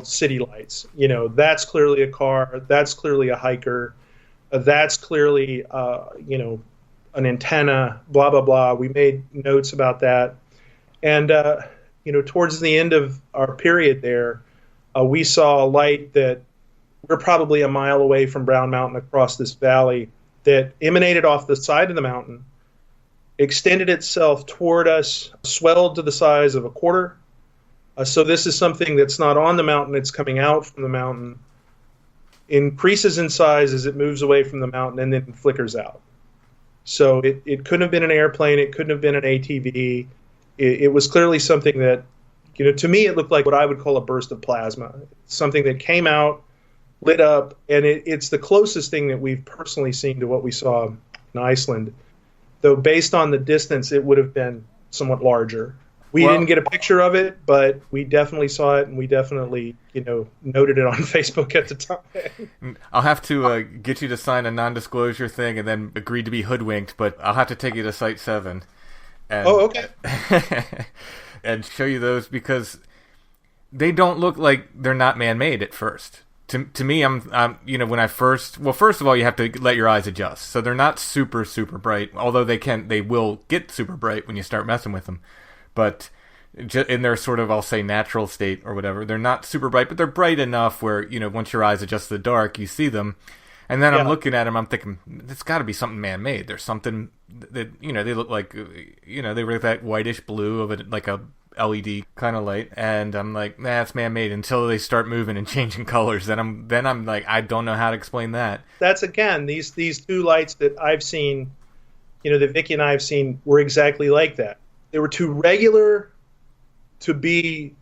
city lights. That's clearly a car. That's clearly a hiker. That's clearly, an antenna, blah, blah, blah. We made notes about that. And, towards the end of our period there, we saw a light that we're probably a mile away from Brown Mountain across this valley that emanated off the side of the mountain, extended itself toward us, swelled to the size of a quarter. So this is something that's not on the mountain, it's coming out from the mountain, increases in size as it moves away from the mountain, and then flickers out. So it couldn't have been an airplane, it couldn't have been an ATV. It was clearly something that, to me it looked like what I would call a burst of plasma. Something that came out, lit up, and it's the closest thing that we've personally seen to what we saw in Iceland. Though based on the distance, it would have been somewhat larger. We didn't get a picture of it, but we definitely saw it, and we definitely, noted it on Facebook at the time. I'll have to get you to sign a non-disclosure thing and then agree to be hoodwinked, but I'll have to take you to Site 7. And, okay. And show you those, because they don't look like they're not man-made at first. To me, I'm when I first of all, you have to let your eyes adjust. So they're not super, super bright, although they will get super bright when you start messing with them. But in their sort of, I'll say, natural state or whatever, they're not super bright, but they're bright enough where, once your eyes adjust to the dark, you see them. And then I'm Yeah. looking at them, I'm thinking, it's got to be something man-made. There's something that, they look like, they were that whitish blue of it, like a LED kind of light. And I'm like, nah, it's man-made until they start moving and changing colors. Then I'm like, I don't know how to explain that. That's, again, these two lights that I've seen, that Vicky and I have seen, were exactly like that. They were too regular to be,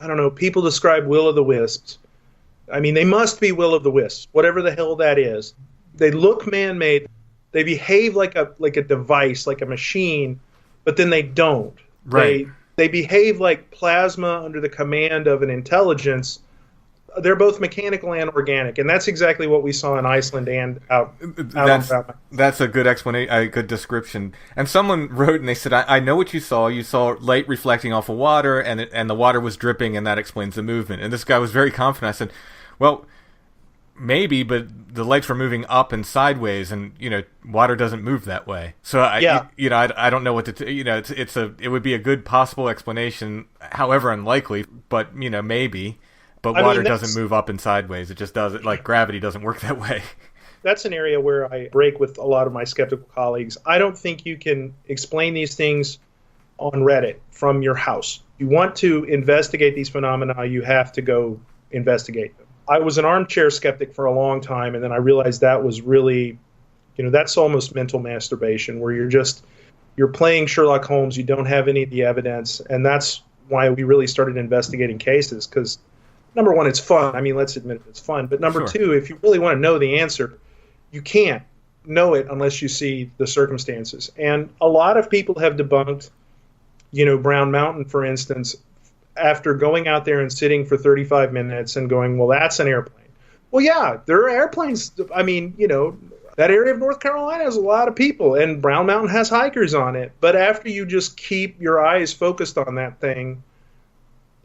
I don't know, people describe will-o'-the-wisps. I mean, they must be will-o'-the-wisps, whatever the hell that is. They look man-made. They behave like a device, like a machine, but then they don't. Right. They behave like plasma under the command of an intelligence. They're both mechanical and organic, and that's exactly what we saw in Iceland and out That's a good explanation, a good description. And someone wrote and they said, I know what you saw. You saw light reflecting off of water, and the water was dripping, and that explains the movement. And this guy was very confident. I said, well, maybe, but the lights were moving up and sideways, and water doesn't move that way. So I don't know what to it would be a good possible explanation, however unlikely, but maybe. But water doesn't move up and sideways. It just does it like gravity doesn't work that way. That's an area where I break with a lot of my skeptical colleagues. I don't think you can explain these things on Reddit from your house. You want to investigate these phenomena, you have to go investigate them. I was an armchair skeptic for a long time, and then I realized that was really, that's almost mental masturbation, where you're playing Sherlock Holmes, you don't have any of the evidence, and that's why we really started investigating cases, because number one, it's fun. I mean, let's admit it's fun. But number two, if you really want to know the answer, you can't know it unless you see the circumstances. And a lot of people have debunked, Brown Mountain, for instance, after going out there and sitting for 35 minutes and going, well, that's an airplane. Well, yeah, there are airplanes. I mean, that area of North Carolina has a lot of people, and Brown Mountain has hikers on it. But after you just keep your eyes focused on that thing,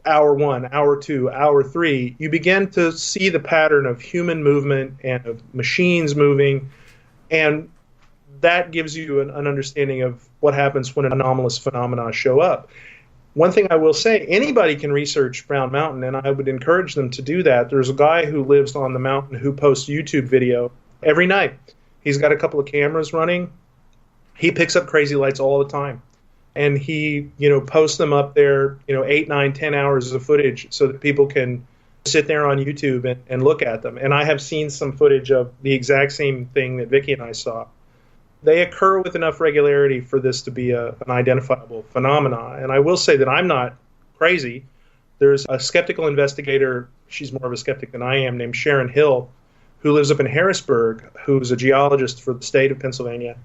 hour 1, hour 2, hour 3, you begin to see the pattern of human movement and of machines moving, and that gives you an understanding of what happens when anomalous phenomena show up. One thing I will say, anybody can research Brown Mountain, and I would encourage them to do that. There's a guy who lives on the mountain who posts YouTube video every night. He's got a couple of cameras running. He picks up crazy lights all the time. And he, posts them up there, 8, 9, 10 hours of footage so that people can sit there on YouTube and look at them. And I have seen some footage of the exact same thing that Vicky and I saw. They occur with enough regularity for this to be an identifiable phenomena. And I will say that I'm not crazy. There's a skeptical investigator, she's more of a skeptic than I am, named Sharon Hill, who lives up in Harrisburg, who's a geologist for the state of Pennsylvania,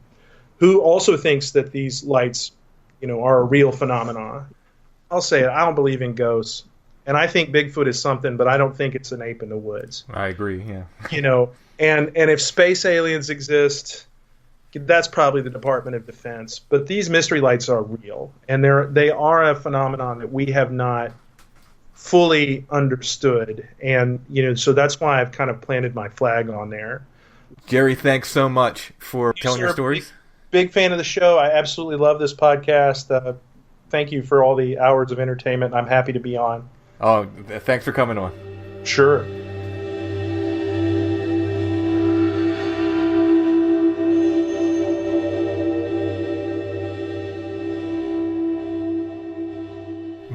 who also thinks that these lights are a real phenomena. I'll say it, I don't believe in ghosts. And I think Bigfoot is something, but I don't think it's an ape in the woods. I agree, yeah. And if space aliens exist, that's probably the Department of Defense. But these mystery lights are real. And they are a phenomenon that we have not fully understood. And, so that's why I've kind of planted my flag on there. Jerry, thanks so much for telling your stories. Big fan of the show. I absolutely love this podcast. Thank you for all the hours of entertainment. I'm happy to be on. Oh, thanks for coming on. Sure.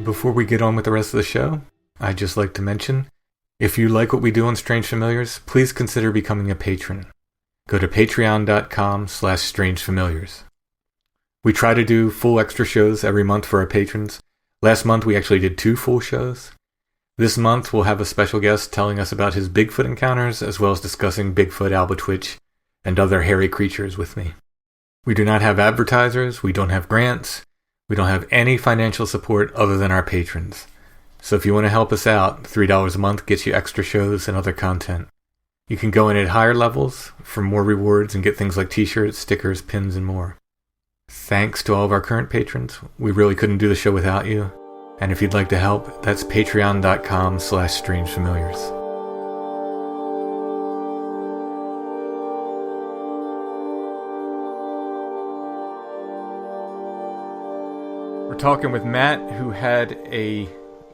Before we get on with the rest of the show, I'd just like to mention, if you like what we do on Strange Familiars, please consider becoming a patron. Go to patreon.com/strangefamiliars. We try to do full extra shows every month for our patrons. Last month we actually did 2 full shows. This month we'll have a special guest telling us about his Bigfoot encounters, as well as discussing Bigfoot, Albatwitch, and other hairy creatures with me. We do not have advertisers, we don't have grants, we don't have any financial support other than our patrons. So if you want to help us out, $3 a month gets you extra shows and other content. You can go in at higher levels for more rewards and get things like t-shirts, stickers, pins, and more. Thanks to all of our current patrons. We really couldn't do the show without you. And if you'd like to help, that's patreon.com/strangefamiliars. We're talking with Matt, who had a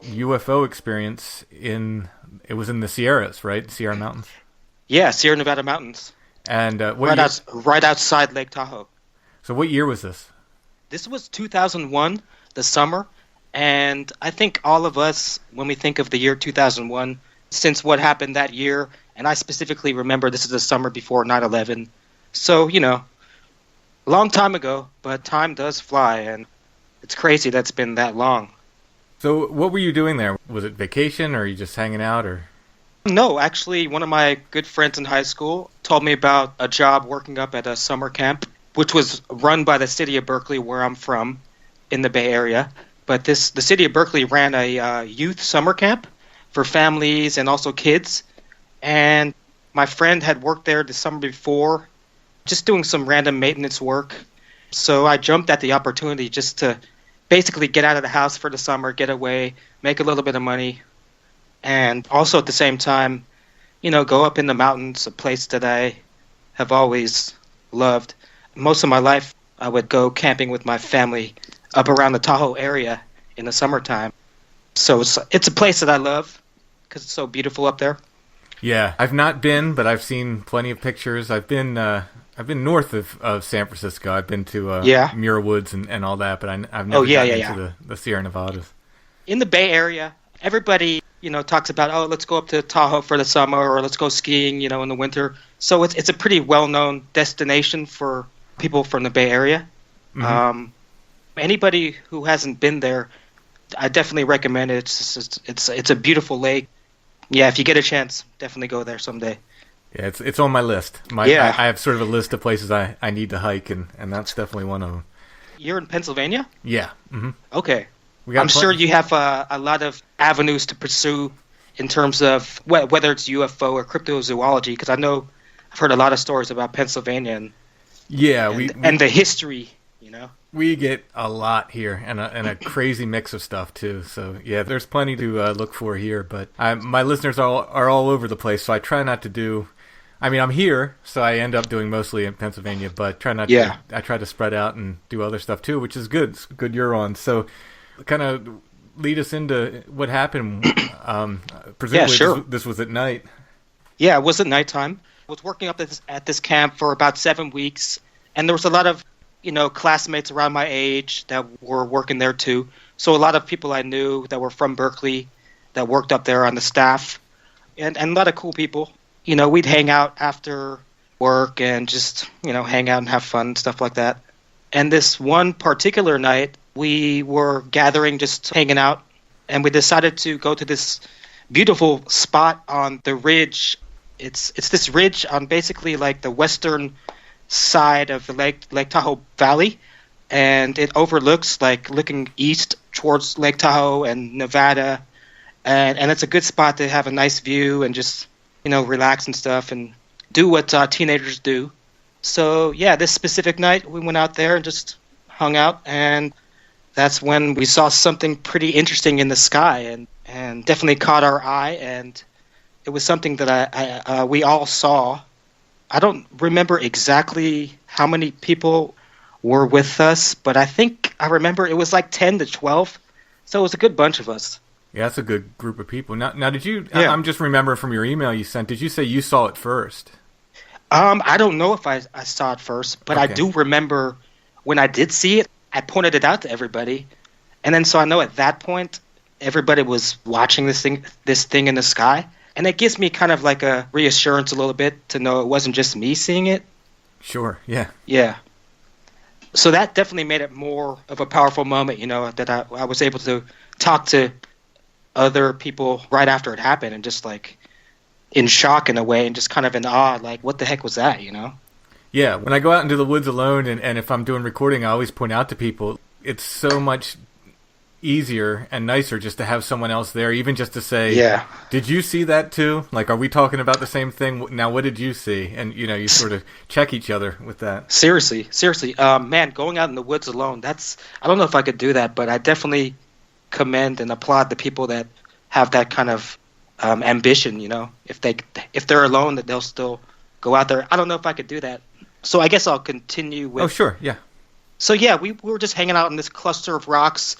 UFO experience it was in the Sierras, right? Sierra Mountains. Yeah, Sierra Nevada mountains. And right outside Lake Tahoe. So what year was this? This was 2001, the summer, and I think all of us, when we think of the year 2001, since what happened that year, and I specifically remember this is the summer before 9/11, so, a long time ago, but time does fly, and it's crazy that's been that long. So what were you doing there? Was it vacation, or are you just hanging out, or? No, actually, one of my good friends in high school told me about a job working up at a summer camp, which was run by the city of Berkeley, where I'm from, in the Bay Area. But the city of Berkeley ran a youth summer camp for families and also kids. And my friend had worked there the summer before, just doing some random maintenance work. So I jumped at the opportunity just to basically get out of the house for the summer, get away, make a little bit of money, and also at the same time, go up in the mountains, a place that I have always loved. Most of my life, I would go camping with my family up around the Tahoe area in the summertime. So it's a place that I love because it's so beautiful up there. Yeah, I've not been, but I've seen plenty of pictures. I've been north of San Francisco. I've been to Muir Woods and all that, but I've never gotten into the Sierra Nevadas. In the Bay Area, everybody talks about, let's go up to Tahoe for the summer, or let's go skiing, in the winter. So it's a pretty well-known destination for people from the Bay Area. Mm-hmm. Anybody who hasn't been there, I definitely recommend it. It's a beautiful lake. Yeah, if you get a chance, definitely go there someday. Yeah, it's on my list. I have sort of a list of places I need to hike, and that's definitely one of them. You're in Pennsylvania? Yeah. Mm-hmm. Okay. I'm sure you have a lot of avenues to pursue in terms of whether it's UFO or cryptozoology, because I know I've heard a lot of stories about Pennsylvania and the history, We get a lot here, and a crazy mix of stuff too. So yeah, there's plenty to look for here. But my listeners are all over the place, so I try not to do. I mean, I'm here, so I end up doing mostly in Pennsylvania, but try not to. I try to spread out and do other stuff too, which is good. It's good you're on. So, kind of lead us into what happened. Presumably, this was at night. Yeah, it was at nighttime. I was working up at this camp for about 7 weeks, and there was a lot of classmates around my age that were working there too. So a lot of people I knew that were from Berkeley that worked up there on the staff, and a lot of cool people. We'd hang out after work and just, hang out and have fun and stuff like that. And this one particular night, we were gathering, just hanging out, and we decided to go to this beautiful spot on the ridge. It's this ridge on basically like the western side of the Lake Tahoe Valley, and it overlooks, like, looking east towards Lake Tahoe and Nevada, and it's a good spot to have a nice view and just relax and stuff and do what teenagers do. So yeah, this specific night we went out there and just hung out, and that's when we saw something pretty interesting in the sky, and definitely caught our eye, and it was something that we all saw. I don't remember exactly how many people were with us, but I think I remember it was like 10 to 12, so it was a good bunch of us. Yeah, that's a good group of people. Now did you? Yeah. I'm just remembering from your email you sent. Did you say you saw it first? I don't know if I saw it first, but okay. I do remember when I did see it, I pointed it out to everybody, and then so I know at that point everybody was watching this thing in the sky, and it gives me kind of like a reassurance a little bit to know it wasn't just me seeing it. Sure. Yeah. Yeah. So that definitely made it more of a powerful moment, that I was able to talk to other people right after it happened, and just like in shock in a way, and just kind of in awe, like, what the heck was that, Yeah, when I go out into the woods alone, and if I'm doing recording, I always point out to people, it's so much easier and nicer just to have someone else there, even just to say, yeah, did you see that too? Like, are we talking about the same thing? Now, what did you see? And, you sort of check each other with that. Seriously. Man, going out in the woods alone, I don't know if I could do that, but I definitely commend and applaud the people that have that kind of ambition, if they're alone, that they'll still go out there. I don't know if I could do that. So I guess I'll continue with... Oh, sure, yeah. So yeah, we were just hanging out in this cluster of rocks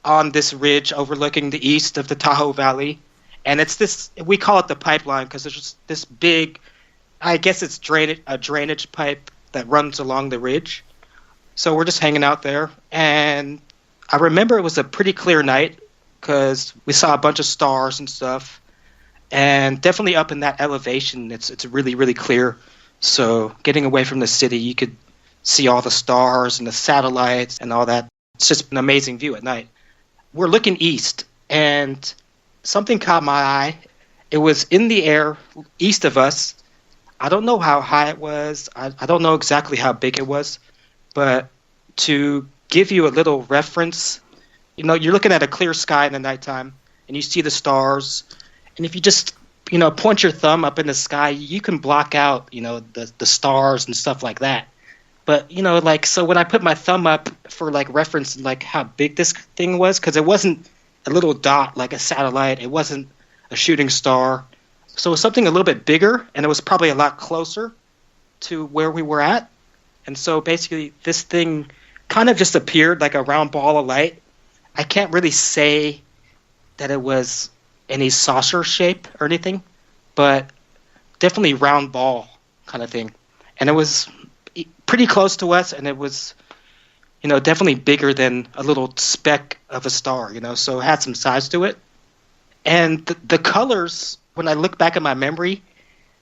on this ridge overlooking the east of the Tahoe Valley. And it's this, we call it the pipeline, because there's just this big I guess it's a drainage pipe that runs along the ridge. So we're just hanging out there, and I remember it was a pretty clear night because we saw a bunch of stars and stuff, and definitely up in that elevation, it's really, really clear. So getting away from the city, you could see all the stars and the satellites and all that. It's just an amazing view at night. We're looking east, and something caught my eye. It was in the air east of us. I don't know how high it was. I don't know exactly how big it was. But to give you a little reference, you're looking at a clear sky in the nighttime, and you see the stars. And if you just, point your thumb up in the sky, you can block out, the stars and stuff like that. But, so when I put my thumb up for, reference, how big this thing was, because it wasn't a little dot like a satellite. It wasn't a shooting star. So it was something a little bit bigger, and it was probably a lot closer to where we were at. And so basically this thing kind of just appeared like a round ball of light. I can't really say that it was any saucer shape or anything, but definitely round ball kind of thing. And it was pretty close to us, and it was, definitely bigger than a little speck of a star, so it had some size to it. And the colors, when I look back at my memory,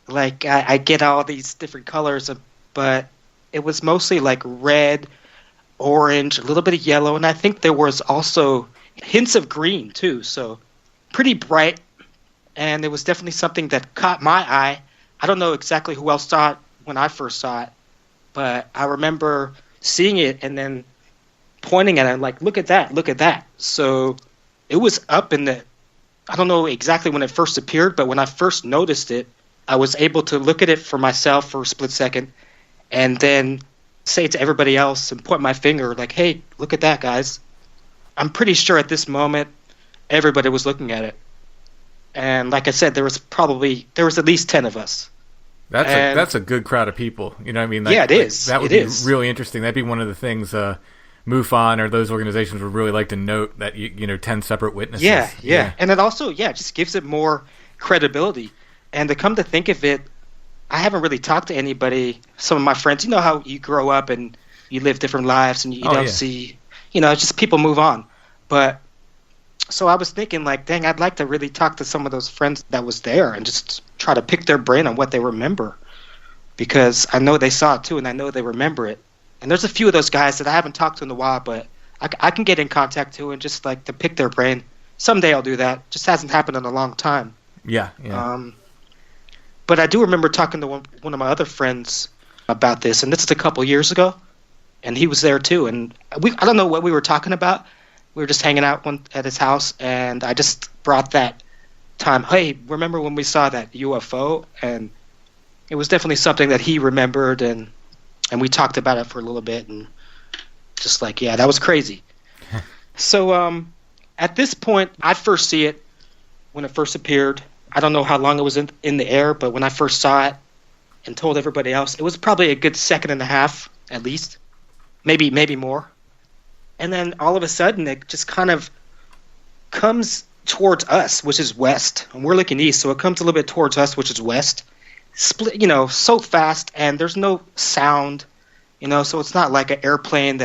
I get all these different colors, but it was mostly red, orange, a little bit of yellow, and I think there was also hints of green too, so pretty bright. And it was definitely something that caught my eye. I don't know exactly who else saw it when I first saw it, but I remember seeing it and then pointing at it look at that. So it was up in the, I don't know exactly when it first appeared, but when I first noticed it, I was able to look at it for myself for a split second and then say to everybody else and point my finger hey, look at that, guys. I'm pretty sure at this moment everybody was looking at it. And like I said, there was at least 10 of us. That's a good crowd of people. You know what I mean? Yeah, it is. That would be really interesting. That'd be one of the things MUFON or those organizations would really like to note, that 10 separate witnesses. Yeah. And it also, just gives it more credibility. And to come to think of it, I haven't really talked to anybody. Some of my friends, how you grow up and you live different lives and you don't see, just people move on. But so I was thinking dang, I'd like to really talk to some of those friends that was there and just try to pick their brain on what they remember, because I know they saw it too, and I know they remember it. And there's a few of those guys that I haven't talked to in a while, but I can get in contact too and just to pick their brain. Someday I'll do that. Just hasn't happened in a long time. Yeah. But I do remember talking to one of my other friends about this, and this is a couple years ago, and he was there too. And I don't know what we were talking about. We were just hanging out at his house, and I just brought that time. Hey, remember when we saw that UFO? And it was definitely something that he remembered, and we talked about it for a little bit, and just that was crazy. So at this point, I first see it when it first appeared. I don't know how long it was in the air, but when I first saw it and told everybody else, it was probably a good second and a half at least, maybe more. And then all of a sudden, it just kind of comes towards us, which is west, and we're looking east, so it comes a little bit towards us, which is west. Split, so fast, and there's no sound, so it's not like an airplane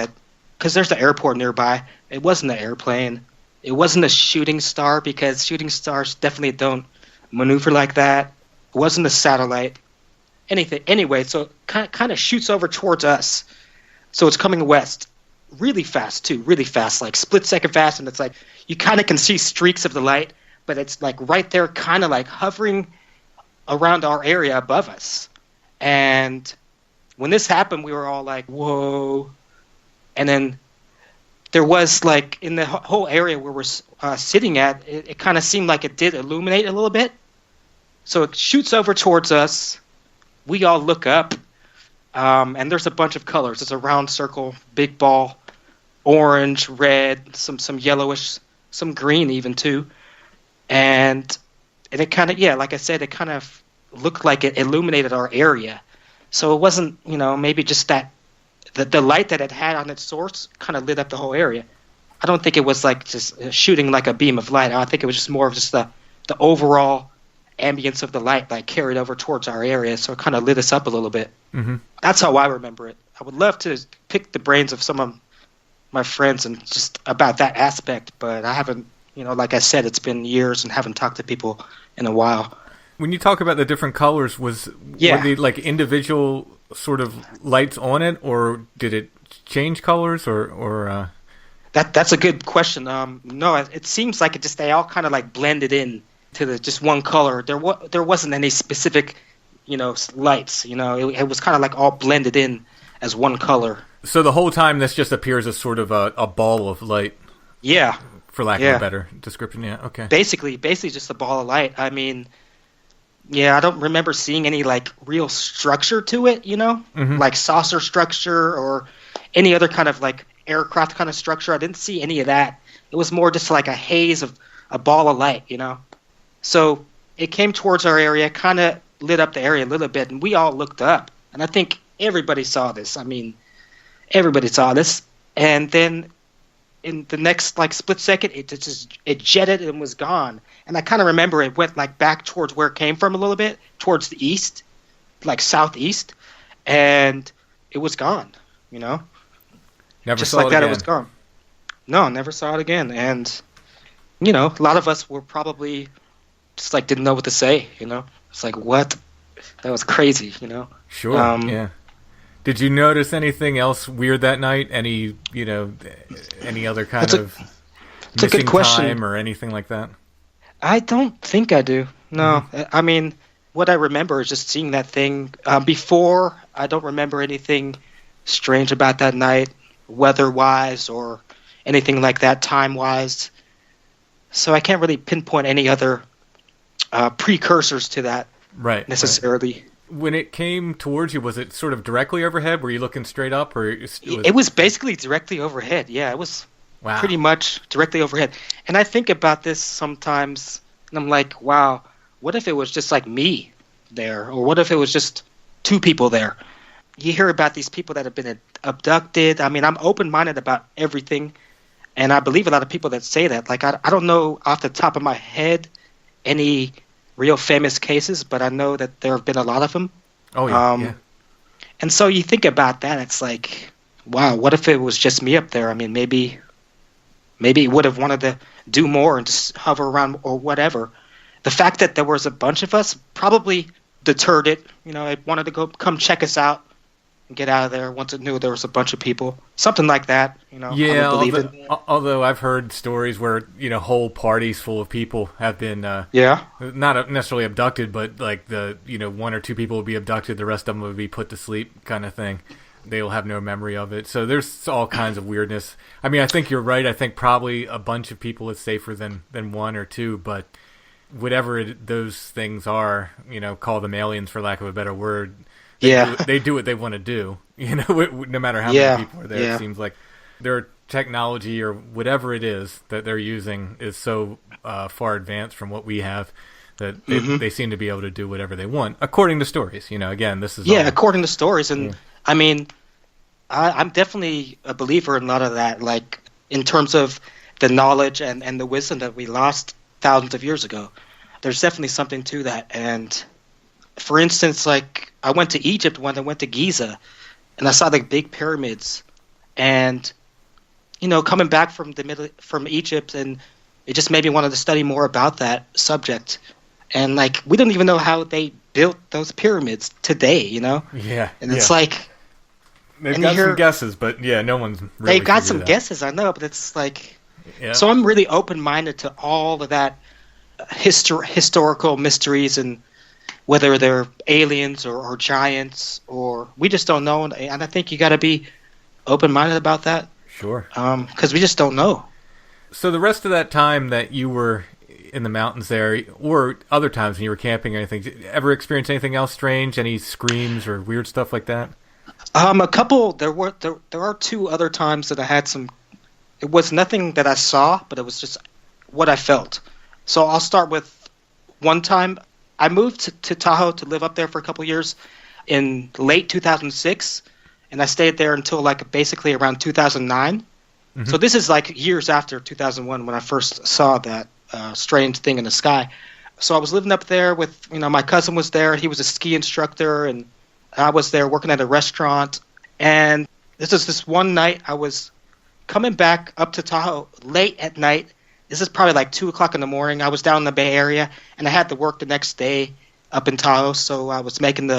because there's the airport nearby. It wasn't an airplane. It wasn't a shooting star, because shooting stars definitely don't maneuver like that. It wasn't a satellite. Anything. Anyway, so it kind of shoots over towards us. So it's coming west. Really fast too, really fast, split second fast, and it's you kind of can see streaks of the light, but it's right there, kind of hovering around our area above us. And when this happened, we were all whoa. And then there was in the whole area where we're sitting at, it kind of seemed like it did illuminate a little bit. So it shoots over towards us. We all look up. And there's a bunch of colors. There's a round circle, big ball, orange, red, some yellowish, some green even too. And it kind of, like I said, it kind of looked like it illuminated our area. So it wasn't, maybe just that the light that it had on its source kind of lit up the whole area. I don't think it was just shooting like a beam of light. I think it was just more of just the overall ambience of the light like carried over towards our area, so it kind of lit us up a little bit. Mm-hmm. That's how I remember it. I would love to pick the brains of some of my friends and just about that aspect, but I haven't, like I said, it's been years and haven't talked to people in a while. When you talk about the different colors, were they like individual sort of lights on it, or did it change colors, or That's a good question. No, it seems like they all kind of like blended in to just one color. There wasn't any specific, lights. It was kind of like all blended in as one color. So the whole time this just appears as sort of a ball of light. Yeah. For lack of a better description, yeah. Okay. Basically just a ball of light. I mean, I don't remember seeing any like real structure to it, Mm-hmm. like saucer structure or any other kind of like aircraft kind of structure. I didn't see any of that. It was more just like a haze of a ball of light, So it came towards our area, kind of lit up the area a little bit, and we all looked up. And I think everybody saw this. I mean, everybody saw this. And then in the next like split second, it jetted and was gone. And I kind of remember it went like back towards where it came from a little bit, towards the east, like southeast, and it was gone, Never just saw like it that, again. it was gone. No, never saw it again. And, a lot of us were probably just like didn't know what to say, It's like, what? That was crazy, Sure, yeah. Did you notice anything else weird that night? Any, any other kind of it's a good missing question. time or anything like that? I don't think I do. No. Mm-hmm. I mean, what I remember is just seeing that thing. Before, I don't remember anything strange about that night, weather-wise or anything like that, time-wise. So I can't really pinpoint any other precursors to that necessarily. Right. When it came towards you, was it sort of directly overhead? Were you looking straight up? Or it was basically directly overhead. Yeah, it was pretty much directly overhead. And I think about this sometimes, and I'm like, wow, what if it was just like me there? Or what if it was just two people there? You hear about these people that have been abducted. I mean, I'm open-minded about everything, and I believe a lot of people that say that. Like, I don't know off the top of my head any real famous cases, but I know that there have been a lot of them. Oh, yeah. And so you think about that, it's like, wow, what if it was just me up there? I mean, maybe it would have wanted to do more and just hover around or whatever. The fact that there was a bunch of us probably deterred it. It wanted to come check us out and get out of there once it knew there was a bunch of people. Something like that, Yeah, I would believe it. Although I've heard stories where, whole parties full of people have been, not necessarily abducted, but like one or two people would be abducted, the rest of them would be put to sleep kind of thing. They will have no memory of it. So there's all kinds of weirdness. I mean, I think you're right. I think probably a bunch of people is safer than one or two, but whatever those things are, call them aliens for lack of a better word. They do what they want to do, no matter how many people are there. Yeah. It seems like their technology or whatever it is that they're using is so far advanced from what we have that they seem to be able to do whatever they want, according to stories. Again, this is according to stories. And I mean, I'm definitely a believer in a lot of that, like in terms of the knowledge and the wisdom that we lost thousands of years ago. There's definitely something to that. And for instance, like I went to Egypt when I went to Giza, and I saw the big pyramids, and coming back from Egypt, and it just made me want to study more about that subject. And like we don't even know how they built those pyramids today, Yeah. And it's like they've got some guesses, but no one's really. They've got some guesses, I know, but it's like. Yeah. So I'm really open-minded to all of that historical mysteries and. Whether they're aliens or giants, or we just don't know, and I think you got to be open-minded about that. Sure. Because we just don't know. So the rest of that time that you were in the mountains there, or other times when you were camping or anything, did you ever experience anything else strange? Any screams or weird stuff like that? A couple. There are two other times that I had some. It was nothing that I saw, but it was just what I felt. So I'll start with one time. I moved to Tahoe to live up there for a couple years in late 2006, and I stayed there until like basically around 2009. Mm-hmm. So this is like years after 2001 when I first saw that strange thing in the sky. So I was living up there with, my cousin was there. He was a ski instructor, and I was there working at a restaurant. And this one night I was coming back up to Tahoe late at night. This is probably like 2 o'clock in the morning. I was down in the Bay Area, and I had to work the next day up in Tahoe. So I was making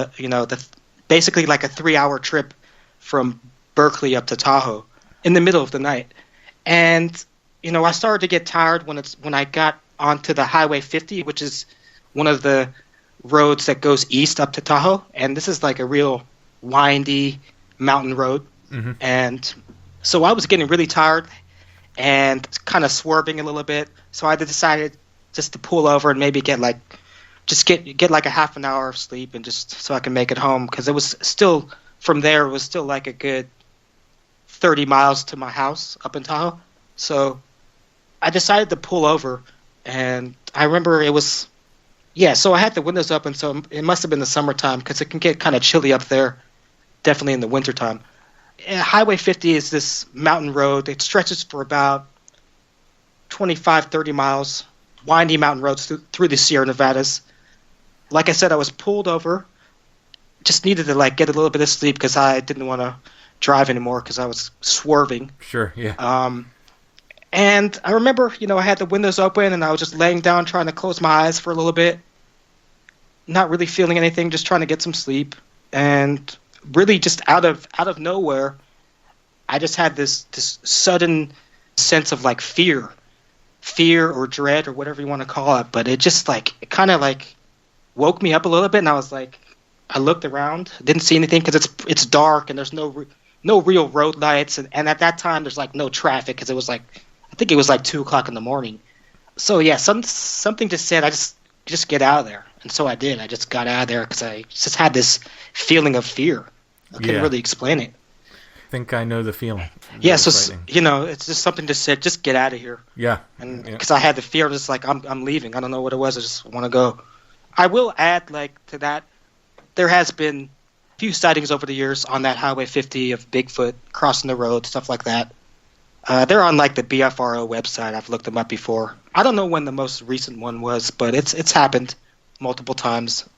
basically like a 3-hour trip from Berkeley up to Tahoe in the middle of the night. And, I started to get tired when I got onto the Highway 50, which is one of the roads that goes east up to Tahoe. And this is like a real windy mountain road. Mm-hmm. And so I was getting really tired and kind of swerving a little bit. So I decided just to pull over and maybe get like a half an hour of sleep, and just so I can make it home, because it was still, from there, it was still like a good 30 miles to my house up in Tahoe. So I decided to pull over, and I remember it was, so I had the windows open, so it must have been the summertime, because it can get kind of chilly up there, definitely in the wintertime. Highway 50 is this mountain road. It stretches for about 25, 30 miles, windy mountain roads through the Sierra Nevadas. Like I said, I was pulled over, just needed to like get a little bit of sleep because I didn't want to drive anymore because I was swerving. Sure, yeah. And I remember, I had the windows open and I was just laying down trying to close my eyes for a little bit, not really feeling anything, just trying to get some sleep. And really just out of nowhere, I just had this sudden sense of like fear or dread or whatever you want to call it. But it just it kind of woke me up a little bit, and I was like, I looked around, didn't see anything because it's dark and there's no real road lights, and at that time there's no traffic because it was I think it was 2 o'clock in the morning. So yeah, something just said, I just get out of there. And so I did. I just got out of there because I just had this feeling of fear. I couldn't really explain it. I think I know the feeling. Yeah, so it's just something just said, just get out of here. Yeah. And because I had the fear, just I'm leaving. I don't know what it was. I just want to go. I will add to that, there has been a few sightings over the years on that Highway 50 of Bigfoot crossing the road, stuff like that. They're on the BFRO website. I've looked them up before. I don't know when the most recent one was, but it's happened multiple times.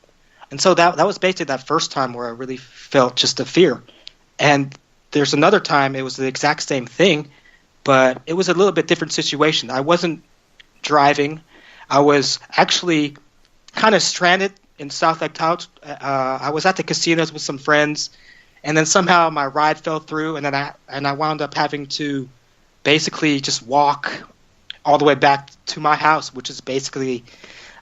And so that was basically that first time where I really felt just a fear. And there's another time it was the exact same thing, but it was a little bit different situation. I wasn't driving. I was actually kind of stranded in South Lake Tahoe. I was at the casinos with some friends, and then somehow my ride fell through, and then I wound up having to basically just walk all the way back to my house, which is basically,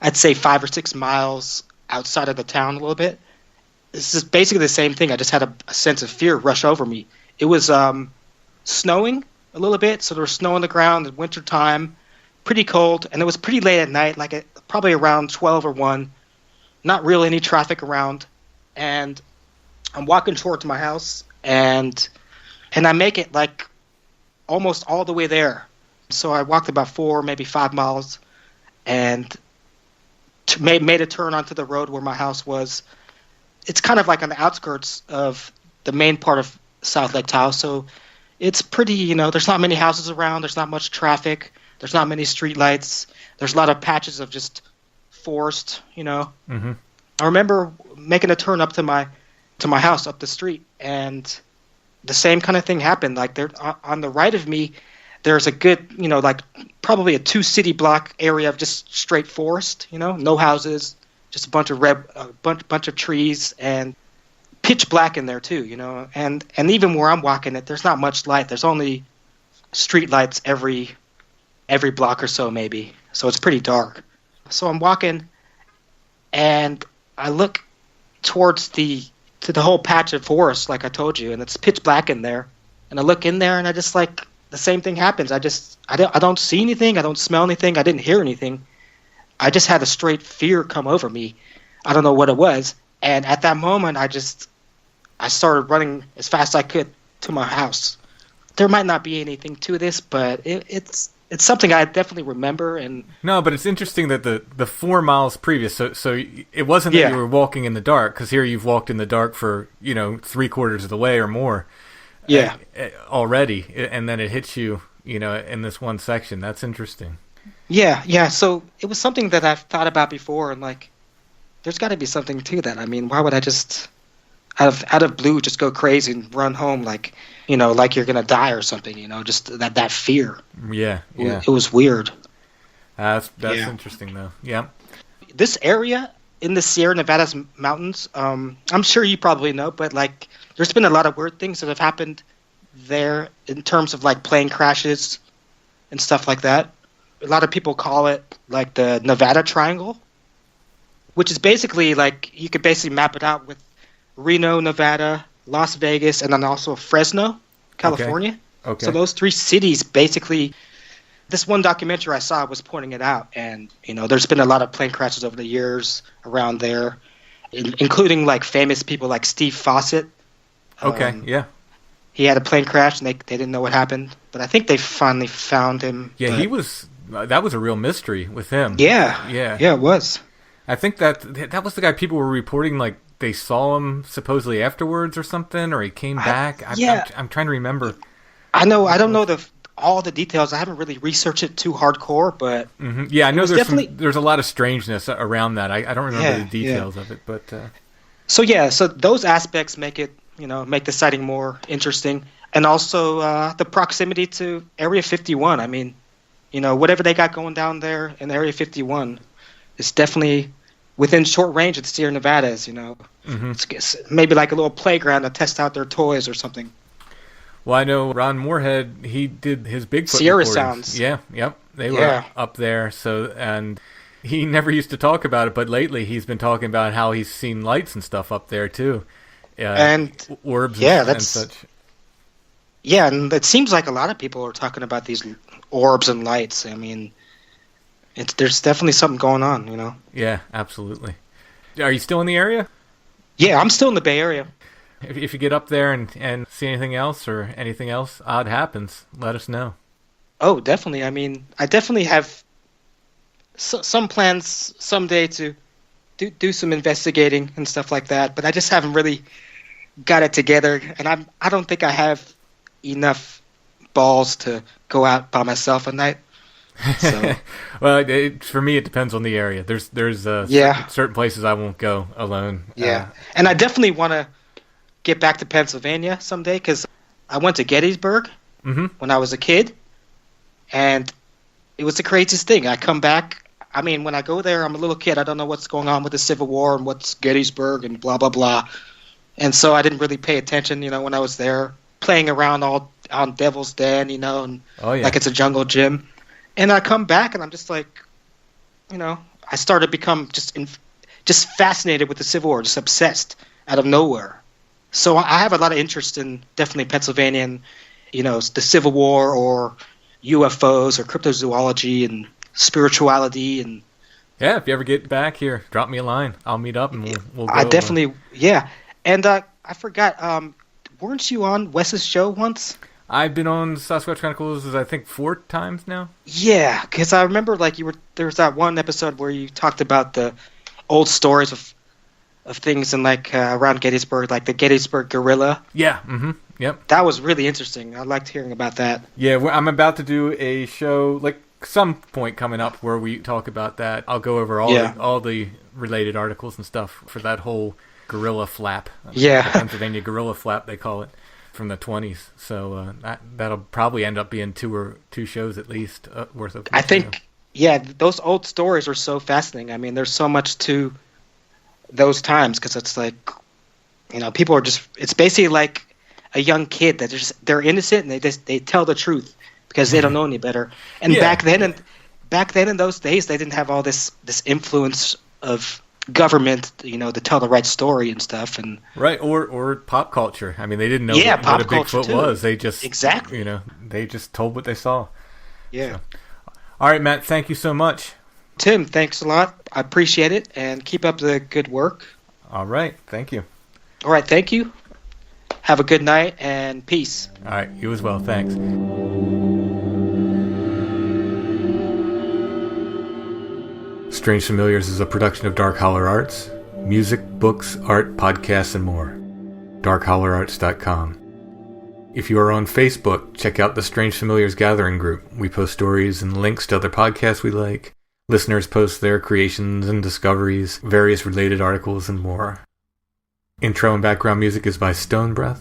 I'd say 5 or 6 miles outside of the town a little bit. This is basically the same thing. I just had a sense of fear rush over me. It was snowing a little bit, so there was snow on the ground in winter time, pretty cold, and it was pretty late at night, probably around 12 or 1. Not really any traffic around, and I'm walking towards my house, and I make it almost all the way there. So I walked about 4, maybe 5 miles, and made a turn onto the road where my house was. It's kind of on the outskirts of the main part of South Lake Tahoe, so it's pretty, there's not many houses around, there's not much traffic, there's not many street lights, there's a lot of patches of just forest, Mm-hmm. I remember making a turn up to my house up the street, and the same kind of thing happened. There on the right of me, there's a good, probably a 2 city block area of just straight forest, no houses, just a bunch of bunch of trees, and pitch black in there too, and even where I'm walking there's not much light. There's only street lights every block or so maybe. So it's pretty dark. So I'm walking, and I look towards the whole patch of forest, like I told you, and it's pitch black in there. And I look in there, and I just the same thing happens. I don't see anything. I don't smell anything. I didn't hear anything. I just had a straight fear come over me. I don't know what it was. And at that moment, I started running as fast as I could to my house. There might not be anything to this, but it's something I definitely remember. And no, but it's interesting that the 4 miles previous, so it wasn't that you were walking in the dark, because here you've walked in the dark for 3/4 of the way or more. Yeah. Already, and then it hits you, in this one section. That's interesting. Yeah. So it was something that I've thought about before, and like, there's got to be something to that. I mean, why would I just out of blue just go crazy and run home like, like you're gonna die or something? Just that fear. Yeah. It was weird. That's interesting though. Yeah. This area in the Sierra Nevada mountains, I'm sure you probably know, but like, there's been a lot of weird things that have happened there in terms of like plane crashes and stuff like that. A lot of people call it like the Nevada Triangle, which is basically like, you could basically map it out with Reno, Nevada, Las Vegas, and then also Fresno, California. Okay. So those three cities basically, this one documentary I saw was pointing it out, and there's been a lot of plane crashes over the years around there, including like famous people like Steve Fawcett. Okay, yeah. He had a plane crash, and they didn't know what happened, but I think they finally found him. Yeah, that was a real mystery with him. Yeah, it was. I think that was the guy people were reporting, like they saw him supposedly afterwards or something, or he came back. I'm trying to remember. I don't know all the details. I haven't really researched it too hardcore, but yeah, I know there's a lot of strangeness around that. I don't remember the details of it, but so those aspects make it make the sighting more interesting, and also the proximity to Area 51. I mean, whatever they got going down there in Area 51 is definitely within short range of the Sierra Nevadas. It's maybe like a little playground to test out their toys or something. Well, I know Ron Moorhead, he did his Bigfoot Sierra recordings. Sounds. Yeah, yep. They were up there. So, and he never used to talk about it, but lately he's been talking about how he's seen lights and stuff up there too. And orbs and such. Yeah, and it seems like a lot of people are talking about these orbs and lights. I mean, there's definitely something going on, Yeah, absolutely. Are you still in the area? Yeah, I'm still in the Bay Area. If you get up there and see anything else or anything else odd happens, let us know. Oh, definitely. I mean, I definitely have some plans someday to do some investigating and stuff like that, but I just haven't really got it together, and I don't think I have enough balls to go out by myself at night. So. Well, for me, it depends on the area. There's certain places I won't go alone. Yeah, and I definitely want to get back to Pennsylvania someday, because I went to Gettysburg when I was a kid, and it was the craziest thing. I come back. I mean, when I go there, I'm a little kid. I don't know what's going on with the Civil War and what's Gettysburg and blah, blah, blah. And so I didn't really pay attention, when I was there, playing around all on Devil's Den, and like it's a jungle gym. And I come back, and I'm just like, I started to become just fascinated with the Civil War, just obsessed out of nowhere. So I have a lot of interest in definitely Pennsylvania and, the Civil War or UFOs or cryptozoology and spirituality. And yeah, if you ever get back here, drop me a line. I'll meet up and we'll go. I definitely, yeah. And I forgot, weren't you on Wes's show once? I've been on Sasquatch Chronicles, I think, 4 times now. Yeah, because I remember there was that one episode where you talked about the old stories of things in around Gettysburg, like the Gettysburg gorilla. Yeah, yep. That was really interesting. I liked hearing about that. Yeah, I'm about to do a show, some point coming up where we talk about that. I'll go over all the related articles and stuff for that whole gorilla flap. Yeah. The Pennsylvania gorilla flap, they call it, from the 20s. So that'll probably end up being 2 shows at least worth of. I think, those old stories are so fascinating. I mean, there's so much to those times, because it's like, people are just, it's basically like a young kid that they're innocent and they tell the truth because they don't know any better. And back then in those days, they didn't have all this influence of government, to tell the right story and stuff. And right, or pop culture. I mean, they didn't know what a Bigfoot was. They just they just told what they saw. Yeah. So. All right, Matt. Thank you so much. Tim, thanks a lot. I appreciate it, and keep up the good work. All right. Thank you. All right. Thank you. Have a good night, and peace. All right. You as well. Thanks. Strange Familiars is a production of Dark Holler Arts. Music, books, art, podcasts, and more. darkhollerarts.com. If you are on Facebook, check out the Strange Familiars Gathering group. We post stories and links to other podcasts we like. Listeners post their creations and discoveries, various related articles, and more. Intro and background music is by Stone Breath.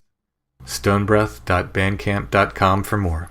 stonebreath.bandcamp.com for more.